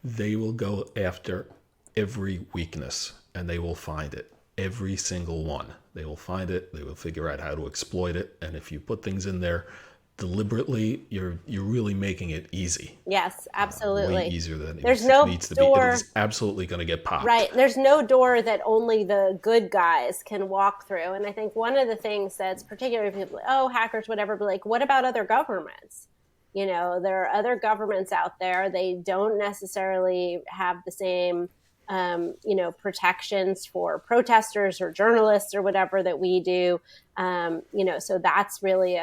[SPEAKER 1] they will go after every weakness and they will find it. Every single one. They will find it. They will figure out how to exploit it. And if you put things in there deliberately, you're really making it easy.
[SPEAKER 3] Yes, absolutely.
[SPEAKER 1] Way easier than it needs to
[SPEAKER 3] door,
[SPEAKER 1] be. It is absolutely going to get popped.
[SPEAKER 3] Right. There's no door that only the good guys can walk through. And I think one of the things that's particularly people, hackers, whatever, but like, what about other governments? There are other governments out there. They don't necessarily have the same protections for protesters or journalists or whatever that we do. So that's really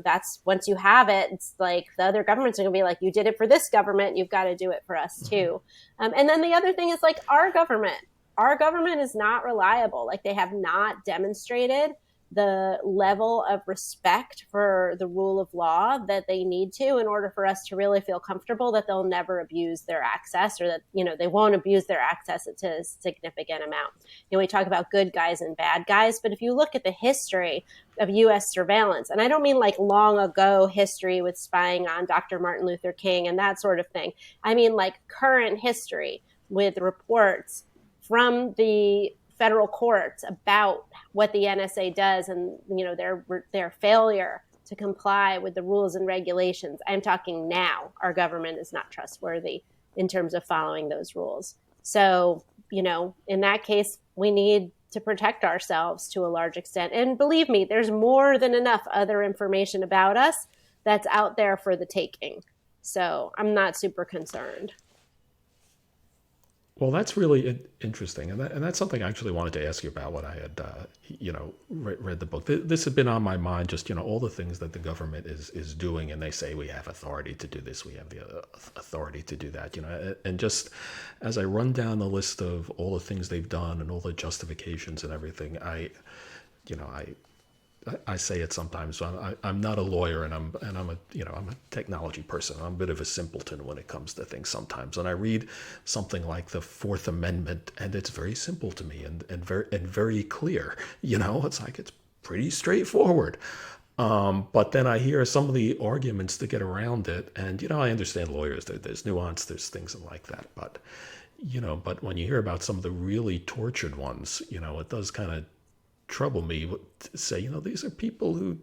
[SPEAKER 3] that's once you have it, it's like the other governments are going to be like, you did it for this government, you've got to do it for us too. And then the other thing is like our government is not reliable. Like they have not demonstrated the level of respect for the rule of law that they need to in order for us to really feel comfortable that they'll never abuse their access, or that, they won't abuse their access to a significant amount. We talk about good guys and bad guys, but if you look at the history of U.S. surveillance, and I don't mean like long ago history with spying on Dr. Martin Luther King and that sort of thing. I mean like current history with reports from the federal courts about what the NSA does and their failure to comply with the rules and regulations. I'm talking now. Our government is not trustworthy in terms of following those rules. So, in that case, we need to protect ourselves to a large extent. And believe me, there's more than enough other information about us that's out there for the taking. So I'm not super concerned.
[SPEAKER 1] Well, that's really interesting, and that's something I actually wanted to ask you about when I had, read the book. This had been on my mind, just all the things that the government is doing, and they say we have authority to do this, we have the authority to do that, and just as I run down the list of all the things they've done and all the justifications and everything, I say it sometimes. So I'm not a lawyer, and I'm a technology person. I'm a bit of a simpleton when it comes to things sometimes. And I read something like the Fourth Amendment, and it's very simple to me and very clear. It's like it's pretty straightforward. But then I hear some of the arguments to get around it, and I understand lawyers. There's nuance, there's things like that, but when you hear about some of the really tortured ones, it does kind of trouble me to say, these are people who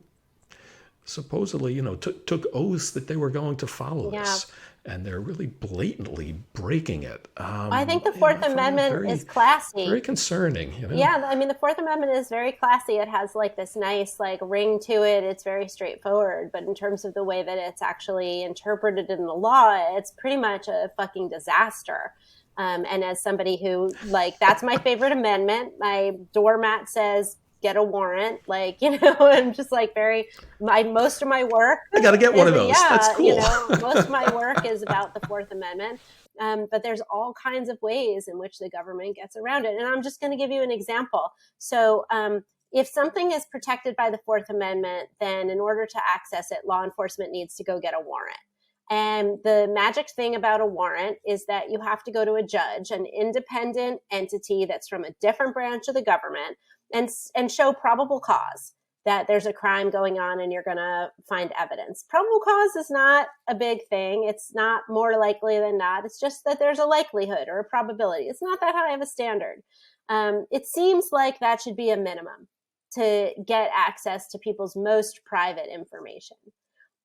[SPEAKER 1] supposedly, took oaths that they were going to follow this, and they're really blatantly breaking it.
[SPEAKER 3] I think the Fourth Amendment is classy.
[SPEAKER 1] Very concerning.
[SPEAKER 3] Yeah, I mean, the Fourth Amendment is very classy. It has like this nice ring to it. It's very straightforward. But in terms of the way that it's actually interpreted in the law, it's pretty much a fucking disaster. And as somebody who, that's my favorite amendment. My doormat says, get a warrant. I'm just most of my work.
[SPEAKER 1] I got to get one of those.
[SPEAKER 3] Yeah,
[SPEAKER 1] that's cool.
[SPEAKER 3] Most of my work is about the Fourth Amendment. But there's all kinds of ways in which the government gets around it. And I'm just going to give you an example. So if something is protected by the Fourth Amendment, then in order to access it, law enforcement needs to go get a warrant. And the magic thing about a warrant is that you have to go to a judge, an independent entity that's from a different branch of the government, and show probable cause that there's a crime going on and you're going to find evidence. Probable cause is not a big thing. It's not more likely than not. It's just that there's a likelihood or a probability. It's not that high of a standard. It seems like that should be a minimum to get access to people's most private information.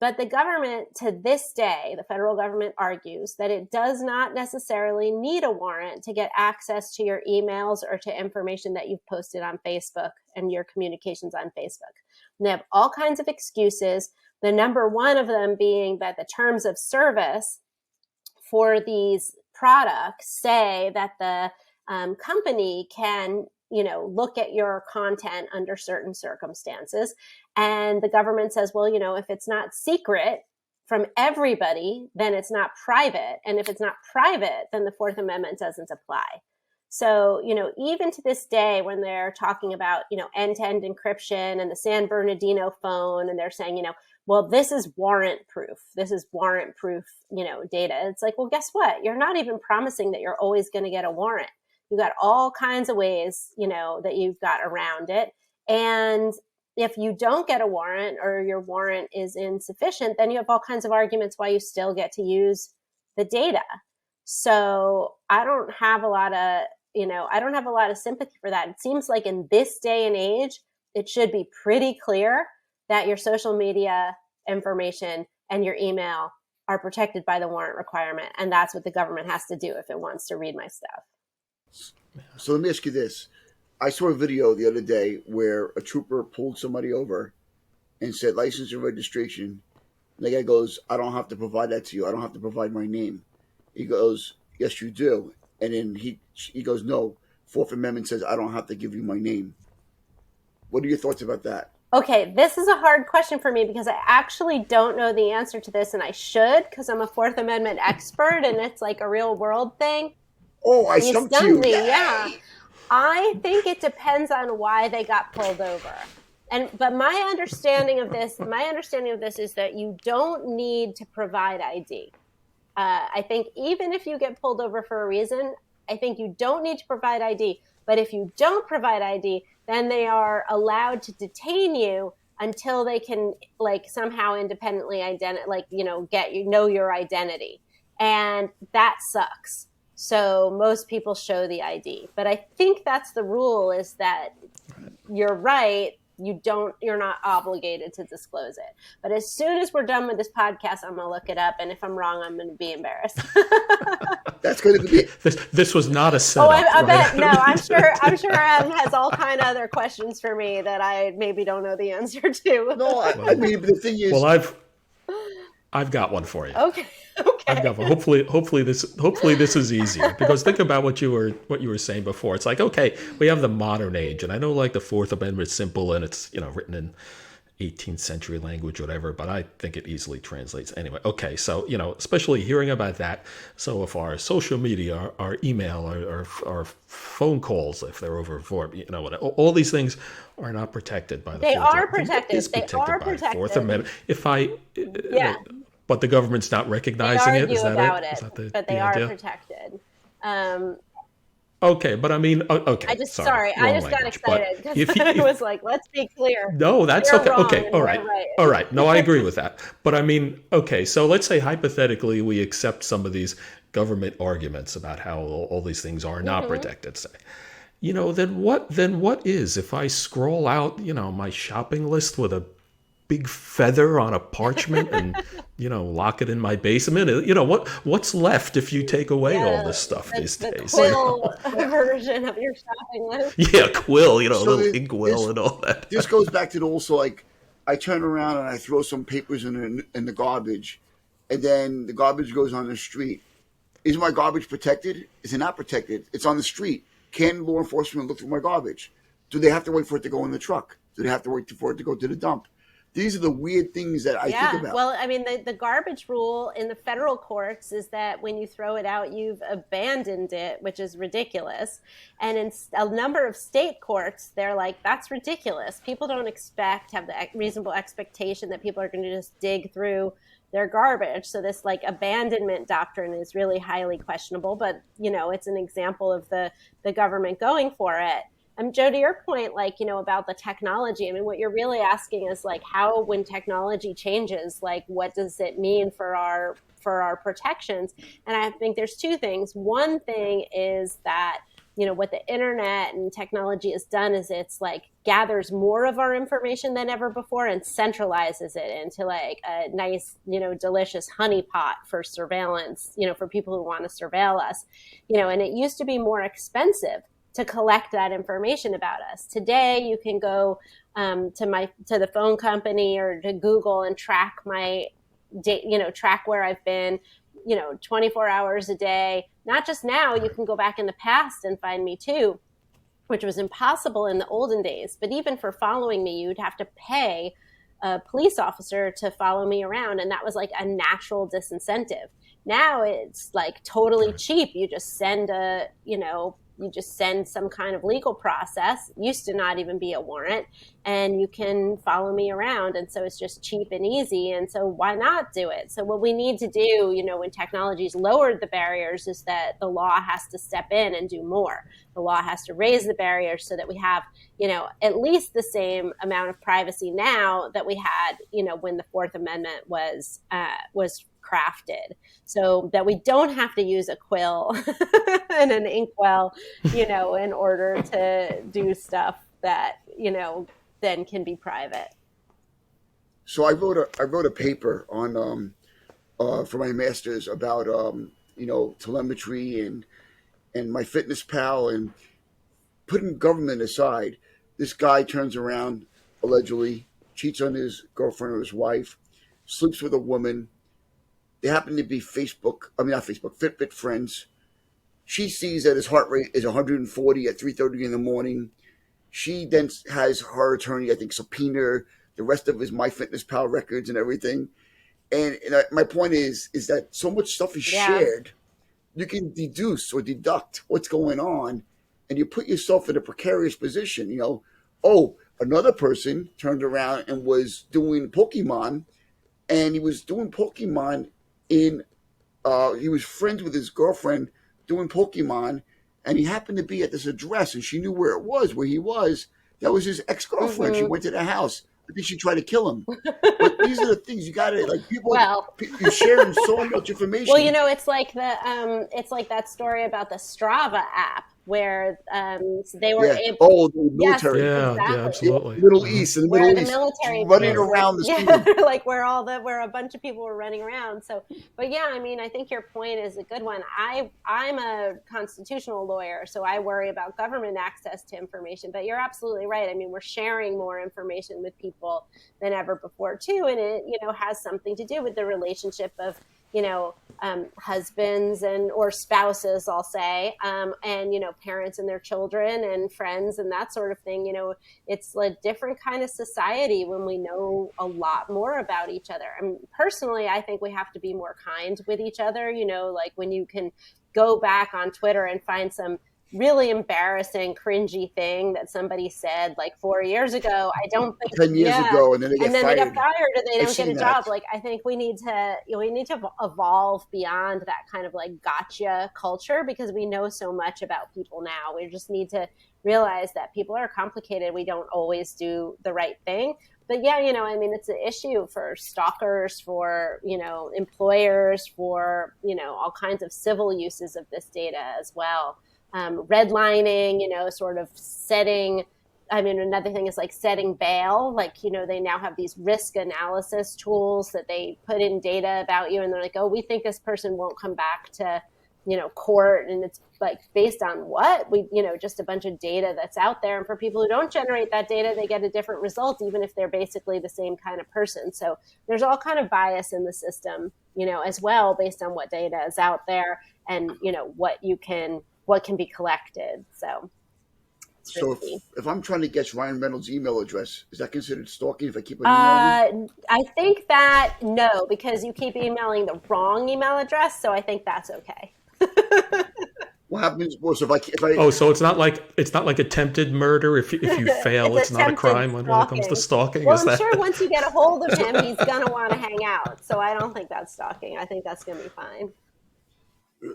[SPEAKER 3] But the government, to this day, the federal government argues that it does not necessarily need a warrant to get access to your emails or to information that you've posted on Facebook and your communications on Facebook. And they have all kinds of excuses. The number one of them being that the terms of service for these products say that the company can look at your content under certain circumstances. And the government says, well, if it's not secret from everybody, then it's not private. And if it's not private, then the Fourth Amendment doesn't apply. So, even to this day, when they're talking about, end-to-end encryption and the San Bernardino phone, and they're saying, well, this is warrant proof. This is warrant proof, data. It's like, well, guess what? You're not even promising that you're always going to get a warrant. You've got all kinds of ways, that you've got around it. And if you don't get a warrant or your warrant is insufficient, then you have all kinds of arguments why you still get to use the data. So I don't have a lot of sympathy for that. It seems like in this day and age, it should be pretty clear that your social media information and your email are protected by the warrant requirement. And that's what the government has to do if it wants to read my stuff.
[SPEAKER 2] So let me ask you this. I saw a video the other day where a trooper pulled somebody over and said, license and registration. And the guy goes, I don't have to provide that to you. I don't have to provide my name. He goes, yes, you do. And then he goes, no, Fourth Amendment says I don't have to give you my name. What are your thoughts about that?
[SPEAKER 3] Okay, this is a hard question for me because I actually don't know the answer to this, and I should because I'm a Fourth Amendment expert and it's like a real world thing.
[SPEAKER 2] Oh, I stumped you.
[SPEAKER 3] Me, yeah. I think it depends on why they got pulled over. But my understanding of this is that you don't need to provide ID. I think even if you get pulled over for a reason, I think you don't need to provide ID. But if you don't provide ID, then they are allowed to detain you until they can like somehow independently know your identity. And that sucks. So most people show the ID. But I think that's the rule, is that you're right. You're not obligated to disclose it. But as soon as we're done with this podcast, I'm going to look it up. And if I'm wrong, I'm going to be embarrassed.
[SPEAKER 2] That's going to be.
[SPEAKER 1] This was not a setup.
[SPEAKER 3] I bet. No, I'm sure Adam has all kind of other questions for me that I maybe don't know the answer to.
[SPEAKER 2] No, I mean, the thing is.
[SPEAKER 1] Well, I've got one for you.
[SPEAKER 3] Okay.
[SPEAKER 1] I've got one. Hopefully this is easier, because think about what you were saying before. It's like, okay, we have the modern age, and I know like the Fourth Amendment is simple and it's written in 18th century language, whatever, but I think it easily translates anyway. Okay, so especially hearing about that. So if our social media, our email, our phone calls, if they're over all these things are not protected by the
[SPEAKER 3] They
[SPEAKER 1] Fourth
[SPEAKER 3] are
[SPEAKER 1] Amendment.
[SPEAKER 3] protected.
[SPEAKER 1] Is protected
[SPEAKER 3] They are
[SPEAKER 1] by
[SPEAKER 3] protected.
[SPEAKER 1] the Fourth Amendment.
[SPEAKER 3] Yeah.
[SPEAKER 1] But the government's not recognizing it. Is that
[SPEAKER 3] about
[SPEAKER 1] it?
[SPEAKER 3] it?
[SPEAKER 1] Is that
[SPEAKER 3] but they are protected.
[SPEAKER 1] Okay, but I mean, okay.
[SPEAKER 3] I just got excited because I was like, let's be clear.
[SPEAKER 1] No, that's
[SPEAKER 3] You're
[SPEAKER 1] okay.
[SPEAKER 3] wrong
[SPEAKER 1] Okay, all right.
[SPEAKER 3] right.
[SPEAKER 1] All right. No, I agree with that. But I mean, okay, so let's say hypothetically we accept some of these government arguments about how all these things are not protected, say. Then what is, if I scroll out, my shopping list with a big feather on a parchment and lock it in my basement? What's left if you take away all this stuff these days?
[SPEAKER 3] The quill version of your shopping list.
[SPEAKER 1] Yeah, quill,
[SPEAKER 2] So
[SPEAKER 1] little inkwell and all that.
[SPEAKER 2] This goes back to the also, like, I turn around and I throw some papers in the garbage, and then the garbage goes on the street. Is my garbage protected? Is it not protected? It's on the street. Can law enforcement look through my garbage? Do they have to wait for it to go in the truck? Do they have to wait for it to go to the dump? These are the weird things that I think about. Well,
[SPEAKER 3] I mean, the garbage rule in the federal courts is that when you throw it out, you've abandoned it, which is ridiculous. And in a number of state courts, they're like, that's ridiculous. People don't have the reasonable expectation that people are going to just dig through their garbage. So this like abandonment doctrine is really highly questionable. But, it's an example of the government going for it. Joe, to your point, about the technology, I mean, what you're really asking is like how, when technology changes, like what does it mean for our protections? And I think there's two things. One thing is that, what the internet and technology has done is it's like gathers more of our information than ever before and centralizes it into like a nice, delicious honeypot for surveillance, for people who want to surveil us, and it used to be more expensive to collect that information about us. Today, you can go to the phone company or to Google and track my track where I've been, 24 hours a day. Not just now, you can go back in the past and find me too, which was impossible in the olden days. But even for following me, you'd have to pay a police officer to follow me around, and that was like a natural disincentive. Now it's like totally cheap. You just send some kind of legal process. It used to not even be a warrant, and you can follow me around. And so it's just cheap and easy. And so why not do it? So what we need to do, when technology's lowered the barriers, is that the law has to step in and do more. The law has to raise the barriers so that we have, at least the same amount of privacy now that we had, when the Fourth Amendment was crafted, so that we don't have to use a quill and an inkwell, in order to do stuff that, then can be private.
[SPEAKER 2] So I wrote a paper on for my master's about telemetry and MyFitnessPal, and putting government aside. This guy turns around, allegedly cheats on his girlfriend or his wife, sleeps with a woman. They happen to be Fitbit friends. She sees that his heart rate is 140 at 3:30 in the morning. She then has her attorney, I think, subpoena the rest of his MyFitnessPal records and everything. And my point is that so much stuff is shared, you can deduce or deduct what's going on, and you put yourself in a precarious position. another person turned around and was doing Pokemon, and he was doing Pokemon in he was friends with his girlfriend doing Pokemon, and he happened to be at this address, and she knew where it was, where he was. That was his ex girlfriend. She
[SPEAKER 3] Mm-hmm.
[SPEAKER 2] went to the house. I think she tried to kill him. But these are the things you got to like. People,
[SPEAKER 3] Well,
[SPEAKER 2] you're sharing so much
[SPEAKER 3] well,
[SPEAKER 2] information.
[SPEAKER 3] it's like it's like that story about the Strava app where they were
[SPEAKER 2] Yeah.
[SPEAKER 3] able.
[SPEAKER 2] Oh, the
[SPEAKER 3] Yes,
[SPEAKER 2] military,
[SPEAKER 1] Yeah,
[SPEAKER 3] exactly.
[SPEAKER 2] the
[SPEAKER 1] absolutely.
[SPEAKER 2] Middle East, in the
[SPEAKER 3] Where
[SPEAKER 2] Middle
[SPEAKER 3] the
[SPEAKER 2] East,
[SPEAKER 3] military
[SPEAKER 2] running
[SPEAKER 1] Right.
[SPEAKER 2] around the
[SPEAKER 3] yeah,
[SPEAKER 2] scene.
[SPEAKER 3] like where a bunch of people were running around. So, but yeah, I mean, I think your point is a good one. I'm a constitutional lawyer, so I worry about government access to information. But you're absolutely right. I mean, we're sharing more information with people than ever before too, and it has something to do with the relationship of husbands and or spouses, I'll say, and parents and their children and friends and that sort of thing. It's a different kind of society when we know a lot more about each other. I mean, personally, I think we have to be more kind with each other. Like when you can go back on Twitter and find some really embarrassing, cringy thing that somebody said like 4 years ago. I don't think,
[SPEAKER 2] 10 years
[SPEAKER 3] yeah.
[SPEAKER 2] ago, and then they get
[SPEAKER 3] And then they get
[SPEAKER 2] fired.
[SPEAKER 3] fired or they
[SPEAKER 2] I've
[SPEAKER 3] don't get a
[SPEAKER 2] seen that.
[SPEAKER 3] job. Like, I think we need to evolve beyond that kind of like gotcha culture, because we know so much about people now. We just need to realize that people are complicated. We don't always do the right thing. But yeah, I mean, it's an issue for stalkers, for, employers, for, all kinds of civil uses of this data as well. Redlining, sort of setting. I mean, another thing is like setting bail. Like, they now have these risk analysis tools that they put in data about you. And they're like, oh, we think this person won't come back to, court. And it's like, based on what? Just a bunch of data that's out there. And for people who don't generate that data, they get a different result, even if they're basically the same kind of person. So there's all kind of bias in the system, as well, based on what data is out there and, what can be collected. So it's
[SPEAKER 2] So
[SPEAKER 3] risky.
[SPEAKER 2] if I'm trying to guess Ryan Reynolds' email address, is that considered stalking if I keep on emailing him?
[SPEAKER 3] I think that no, because you keep emailing the wrong email address. So I think that's okay.
[SPEAKER 2] What happens? Well, so if I
[SPEAKER 1] Oh, so it's not like attempted murder. If you fail,
[SPEAKER 3] It's
[SPEAKER 1] it's not a
[SPEAKER 3] attempted
[SPEAKER 1] crime when it comes to
[SPEAKER 3] stalking.
[SPEAKER 1] stalking.
[SPEAKER 3] Well,
[SPEAKER 1] Is
[SPEAKER 3] I'm
[SPEAKER 1] that?
[SPEAKER 3] sure once you get a hold of him, he's going to want to hang out. So I don't think that's stalking. I think that's going to be fine.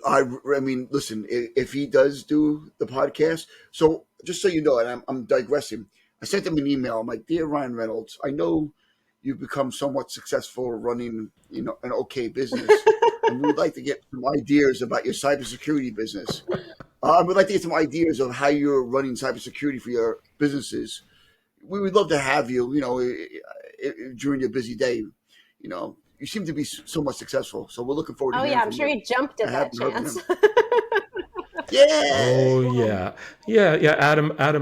[SPEAKER 2] I mean, listen, if he does do the podcast, so just so you know, and I'm digressing, I sent him an email. I'm like, dear Ryan Reynolds, I know you've become somewhat successful running, an okay business, and we would like to get some ideas about your cybersecurity business. I would like to get some ideas of how you're running cybersecurity for your businesses. We would love to have you, during your busy day. You seem to be so much successful, so we're looking forward to
[SPEAKER 3] Oh,
[SPEAKER 2] hearing
[SPEAKER 3] yeah. I'm
[SPEAKER 2] from
[SPEAKER 3] sure
[SPEAKER 2] you.
[SPEAKER 3] he jumped
[SPEAKER 2] I
[SPEAKER 3] at that
[SPEAKER 2] haven't heard from
[SPEAKER 3] chance.
[SPEAKER 2] him. Yeah.
[SPEAKER 1] Oh yeah, yeah. Adam. Out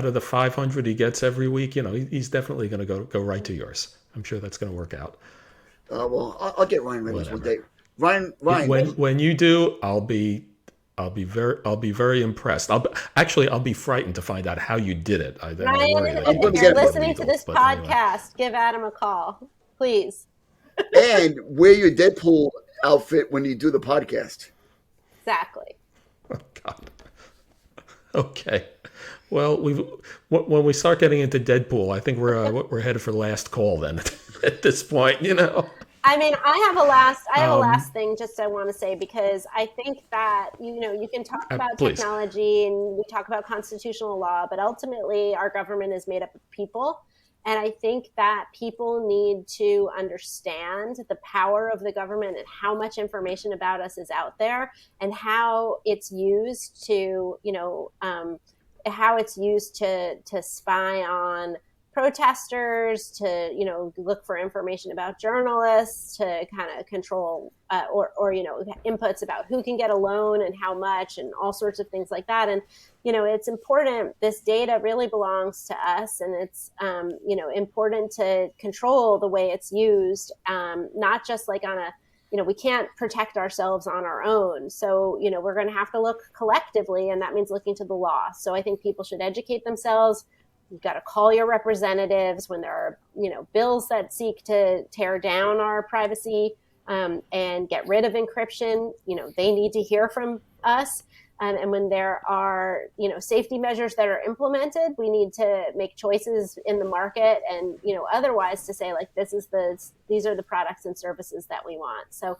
[SPEAKER 1] of the 500 he gets every week, he's definitely going to go right to yours. I'm sure that's going to work out.
[SPEAKER 2] Well, I'll get Ryan Reynolds one
[SPEAKER 1] Whatever.
[SPEAKER 2] day. Ryan.
[SPEAKER 1] When you do, I'll be very impressed. I'll be frightened to find out how you did it. Then I worry
[SPEAKER 3] Ryan,
[SPEAKER 1] that
[SPEAKER 2] I'm
[SPEAKER 1] you
[SPEAKER 3] if
[SPEAKER 2] going
[SPEAKER 1] did
[SPEAKER 2] to
[SPEAKER 3] you're
[SPEAKER 2] get
[SPEAKER 1] something
[SPEAKER 3] listening to
[SPEAKER 1] illegal.
[SPEAKER 3] this
[SPEAKER 1] But anyway,
[SPEAKER 3] podcast, give Adam a call, please.
[SPEAKER 2] and wear your Deadpool outfit when you do the podcast.
[SPEAKER 3] Exactly.
[SPEAKER 1] oh God. Okay. Well, when we start getting into Deadpool, I think we're headed for last call then. At this point.
[SPEAKER 3] I mean, I have a last thing just I want to say, because I think that, you can talk about
[SPEAKER 1] Please.
[SPEAKER 3] technology and we talk about constitutional law, but ultimately our government is made up of people. And I think that people need to understand the power of the government and how much information about us is out there and how it's used to, to spy on protesters, to look for information about journalists, to kind of control or inputs about who can get a loan and how much and all sorts of things like that. And it's important. This data really belongs to us, and it's important to control the way it's used, not just like on a we can't protect ourselves on our own. So, we're going to have to look collectively, and that means looking to the law. So I think people should educate themselves. You've got to call your representatives when there are, bills that seek to tear down our privacy and get rid of encryption. They need to hear from us. And when there are, safety measures that are implemented, we need to make choices in the market and, otherwise to say like, these are the products and services that we want. So,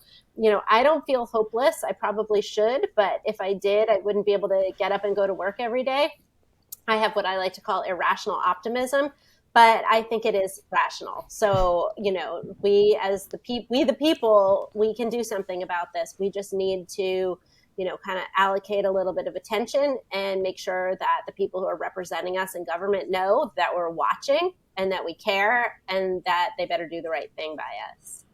[SPEAKER 3] I don't feel hopeless. I probably should, but if I did, I wouldn't be able to get up and go to work every day. I have what I like to call irrational optimism, but I think it is rational. So, we the people, we can do something about this. We just need to, kind of allocate a little bit of attention and make sure that the people who are representing us in government know that we're watching and that we care and that they better do the right thing by us.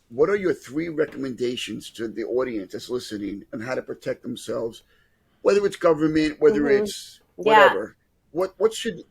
[SPEAKER 2] What are your 3 recommendations to the audience that's listening on how to protect themselves, whether it's government, whether it's
[SPEAKER 3] Yeah.
[SPEAKER 2] whatever? What should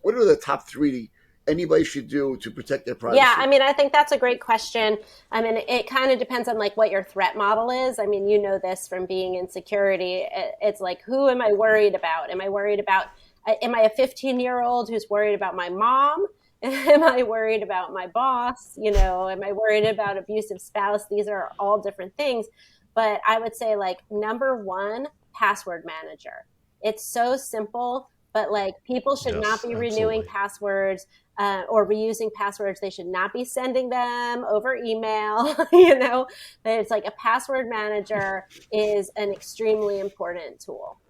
[SPEAKER 2] what are the top 3 anybody should do to protect their
[SPEAKER 3] Yeah,
[SPEAKER 2] privacy?
[SPEAKER 3] I think that's a great question. It kind of depends on like what your threat model is. You know this from being in security. It's like, who am I worried about? Am I a 15-year-old who's worried about my mom? Am I worried about my boss? Am I worried about abusive spouse? These are all different things. But I would say like number 1, password manager. It's so simple, but like people should not
[SPEAKER 1] Yes,
[SPEAKER 3] be renewing
[SPEAKER 1] absolutely.
[SPEAKER 3] passwords or reusing passwords. They should not be sending them over email. It's like a password manager is an extremely important tool.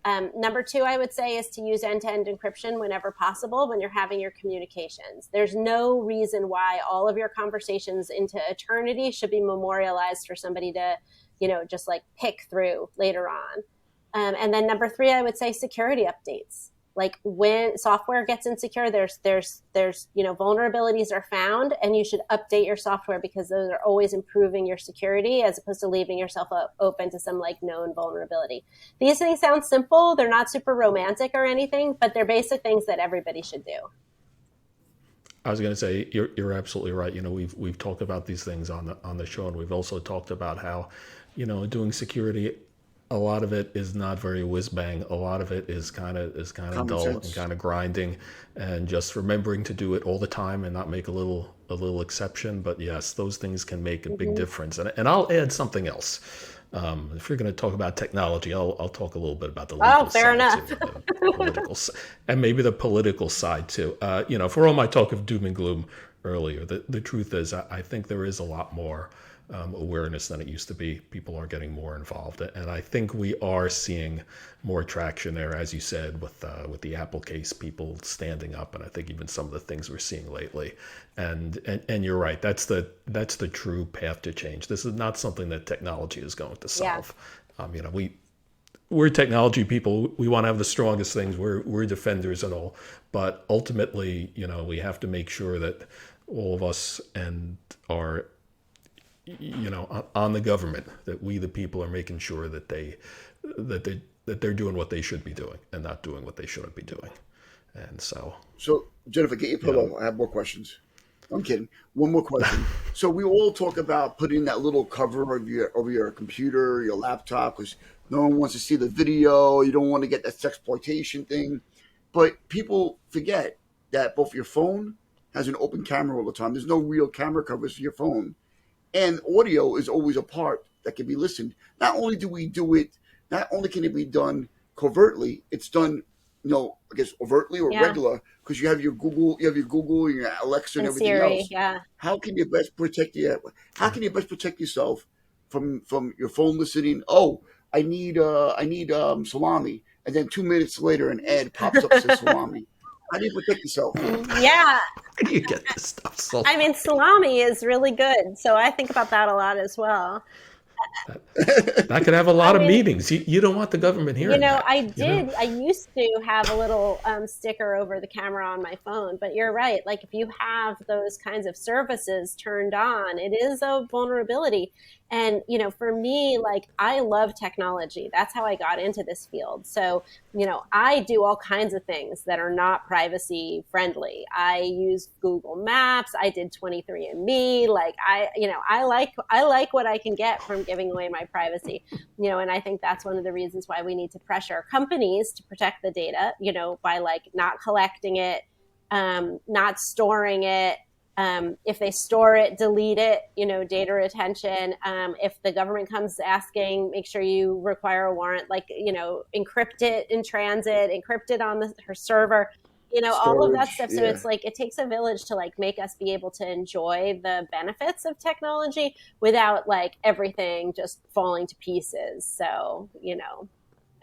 [SPEAKER 3] Number 2, I would say, is to use end-to-end encryption whenever possible when you're having your communications. There's no reason why all of your conversations into eternity should be memorialized for somebody to, just like pick through later on. And then number 3, I would say security updates. Like when software gets insecure, there's vulnerabilities are found, and you should update your software because those are always improving your security as opposed to leaving yourself open to some like known vulnerability. These things sound simple. They're not super romantic or anything, but they're basic things that everybody should do.
[SPEAKER 1] I was going to say you're absolutely right. We've talked about these things on the show, and we've also talked about how, doing security, a lot of it is not very whiz bang. A lot of it is kind of
[SPEAKER 2] Common
[SPEAKER 1] dull and
[SPEAKER 2] sense.
[SPEAKER 1] kind of grinding, and just remembering to do it all the time and not make a little exception. But yes, those things can make a big
[SPEAKER 3] Mm-hmm.
[SPEAKER 1] difference. And I'll add something else. If you're going to talk about technology, I'll talk a little bit about the
[SPEAKER 3] Oh,
[SPEAKER 1] legal
[SPEAKER 3] fair
[SPEAKER 1] side
[SPEAKER 3] enough.
[SPEAKER 1] too, the political and maybe the political side too. For all my talk of doom and gloom earlier, the truth is I think there is a lot more awareness than it used to be. People are getting more involved, and I think we are seeing more traction there, as you said, with the Apple case, people standing up, and I think even some of the things we're seeing lately. And you're right. That's the true path to change. This is not something that technology is going to
[SPEAKER 3] Yeah.
[SPEAKER 1] solve. We're technology people. We want to have the strongest things. We're defenders and all, but ultimately, we have to make sure that all of us and our on the government, that we the people are making sure that they're doing what they should be doing and not doing what they shouldn't be doing. And so,
[SPEAKER 2] So, Jennifer, get your
[SPEAKER 1] you know
[SPEAKER 2] pillow. I have more questions. I'm kidding. One more question. So we all talk about putting that little cover over your computer, your laptop, because no one wants to see the video. You don't want to get that sexploitation thing. But people forget that both your phone has an open camera all the time. There's no real camera covers for your phone, and audio is always a part that can be listened. Not only do we do it, not only can it be done covertly, it's done, I guess overtly or
[SPEAKER 3] Yeah.
[SPEAKER 2] regular, because your Google, your Alexa, and
[SPEAKER 3] And
[SPEAKER 2] everything
[SPEAKER 3] Siri.
[SPEAKER 2] else.
[SPEAKER 3] Yeah.
[SPEAKER 2] How can you best protect How can you best protect yourself from your phone listening? Oh, I need salami, and then 2 minutes later, an ad pops up that says salami. How do you protect yourself?
[SPEAKER 3] Yeah.
[SPEAKER 1] where do you get this stuff so
[SPEAKER 3] Salami is really good. So I think about that a lot as well.
[SPEAKER 1] that that could have a
[SPEAKER 3] I
[SPEAKER 1] lot of
[SPEAKER 3] mean,
[SPEAKER 1] meetings. You don't want the government hearing that.
[SPEAKER 3] I used to have a little sticker over the camera on my phone, but you're right. Like, if you have those kinds of services turned on, it is a vulnerability. And, for me, like, I love technology. That's how I got into this field. So, I do all kinds of things that are not privacy friendly. I use Google Maps. I did 23andMe. Like, I like what I can get from giving away my privacy. And I think that's one of the reasons why we need to pressure companies to protect the data, by like not collecting it, not storing it, If they store it, delete it, data retention. If the government comes asking, make sure you require a warrant, like, encrypt it in transit, encrypt it on her server. All of that
[SPEAKER 2] Storage,
[SPEAKER 3] stuff. So
[SPEAKER 2] yeah.
[SPEAKER 3] it's like it takes a village to like make us be able to enjoy the benefits of technology without like everything just falling to pieces. So,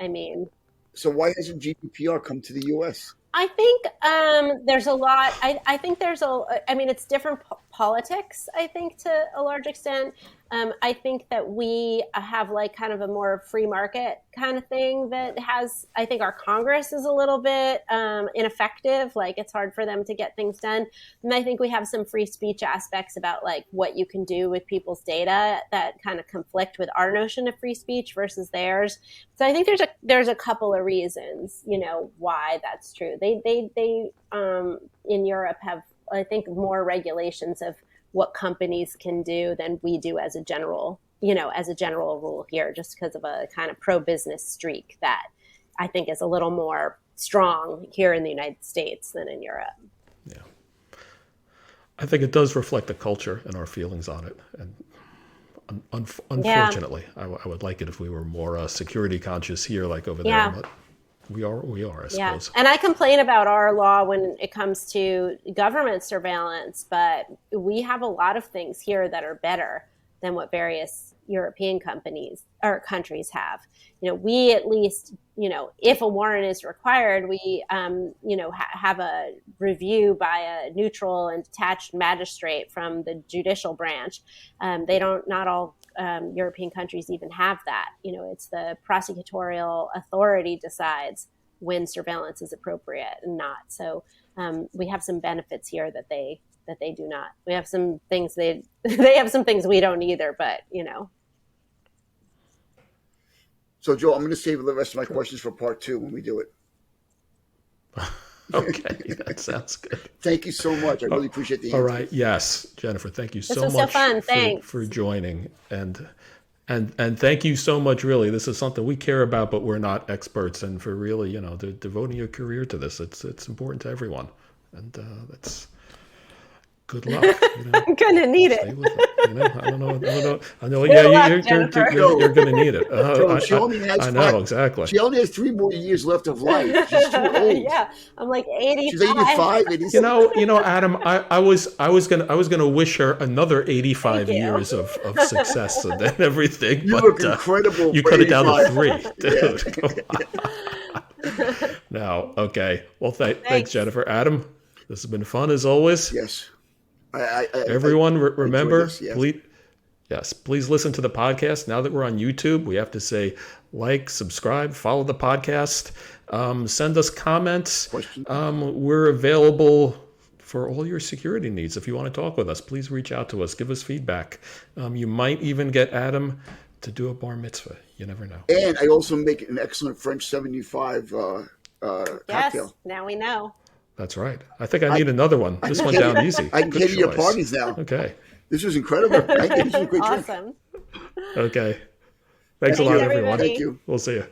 [SPEAKER 3] I mean,
[SPEAKER 2] So why hasn't GDPR come to the U.S.?
[SPEAKER 3] I think there's a lot. I think I mean, it's different politics, I think, to a large extent. I think that we have like kind of a more free market kind of thing that has, I think our Congress is a little bit ineffective. Like it's hard for them to get things done. And I think we have some free speech aspects about like what you can do with people's data that kind of conflict with our notion of free speech versus theirs. So I think there's a couple of reasons, why that's true. They in Europe have, I think, more regulations of what companies can do than we do as a general rule here, just because of a kind of pro-business streak that I think is a little more strong here in the United States than in Europe.
[SPEAKER 1] Yeah. I think it does reflect the culture and our feelings on it. And unfortunately, I would like it if we were more security conscious here, like over there, but we are, I suppose.
[SPEAKER 3] And I complain about our law when it comes to government surveillance, but we have a lot of things here that are better than what various European companies or countries have. We at least, if a warrant is required, we, have a review by a neutral and detached magistrate from the judicial branch. Not all European countries even have that. It's the prosecutorial authority decides when surveillance is appropriate and not. So we have some benefits here that they do not. We have some things they have some things we don't either, but
[SPEAKER 2] So, Joe, I'm going to save the rest of my questions for part 2 when we do it.
[SPEAKER 1] Okay, that sounds good.
[SPEAKER 2] Thank you so much. I really appreciate the answer.
[SPEAKER 1] All right. Yes, Jennifer, thank you so much
[SPEAKER 3] so fun. Thanks.
[SPEAKER 1] for joining. And thank you so much, really. This is something we care about, but we're not experts. And for really, devoting your career to this, it's important to everyone. And that's good luck.
[SPEAKER 3] I'm gonna need it.
[SPEAKER 1] Stay with it. I don't know. I know. Yeah, you're going to need it.
[SPEAKER 2] She only has
[SPEAKER 1] I know exactly.
[SPEAKER 2] She only has 3 more years left of life. She's too old.
[SPEAKER 3] Yeah, I'm like 85.
[SPEAKER 2] She's 85. 86.
[SPEAKER 1] Adam, I was gonna wish her another 85 years of success and then everything.
[SPEAKER 2] You look incredible.
[SPEAKER 1] You cut it down to 3, dude. No, okay. Well, thanks, Jennifer. Adam, this has been fun as always.
[SPEAKER 2] Yes.
[SPEAKER 1] Everyone, remember,
[SPEAKER 2] this, yes.
[SPEAKER 1] Please listen to the podcast. Now that we're on YouTube, we have to say like, subscribe, follow the podcast, send us comments. We're available for all your security needs. If you want to talk with us, please reach out to us. Give us feedback. You might even get Adam to do a bar mitzvah. You never know.
[SPEAKER 2] And I also make an excellent French 75
[SPEAKER 3] Yes,
[SPEAKER 2] cocktail.
[SPEAKER 3] now we know.
[SPEAKER 1] That's right. I think I need another one. This went down easy.
[SPEAKER 2] I can
[SPEAKER 1] Good
[SPEAKER 2] get you your
[SPEAKER 1] choice.
[SPEAKER 2] parties now.
[SPEAKER 1] Okay.
[SPEAKER 2] This was incredible. Thank you. This was a great trip.
[SPEAKER 3] Awesome.
[SPEAKER 1] Okay. Thanks a lot, everyone.
[SPEAKER 2] Thank you.
[SPEAKER 1] We'll see you.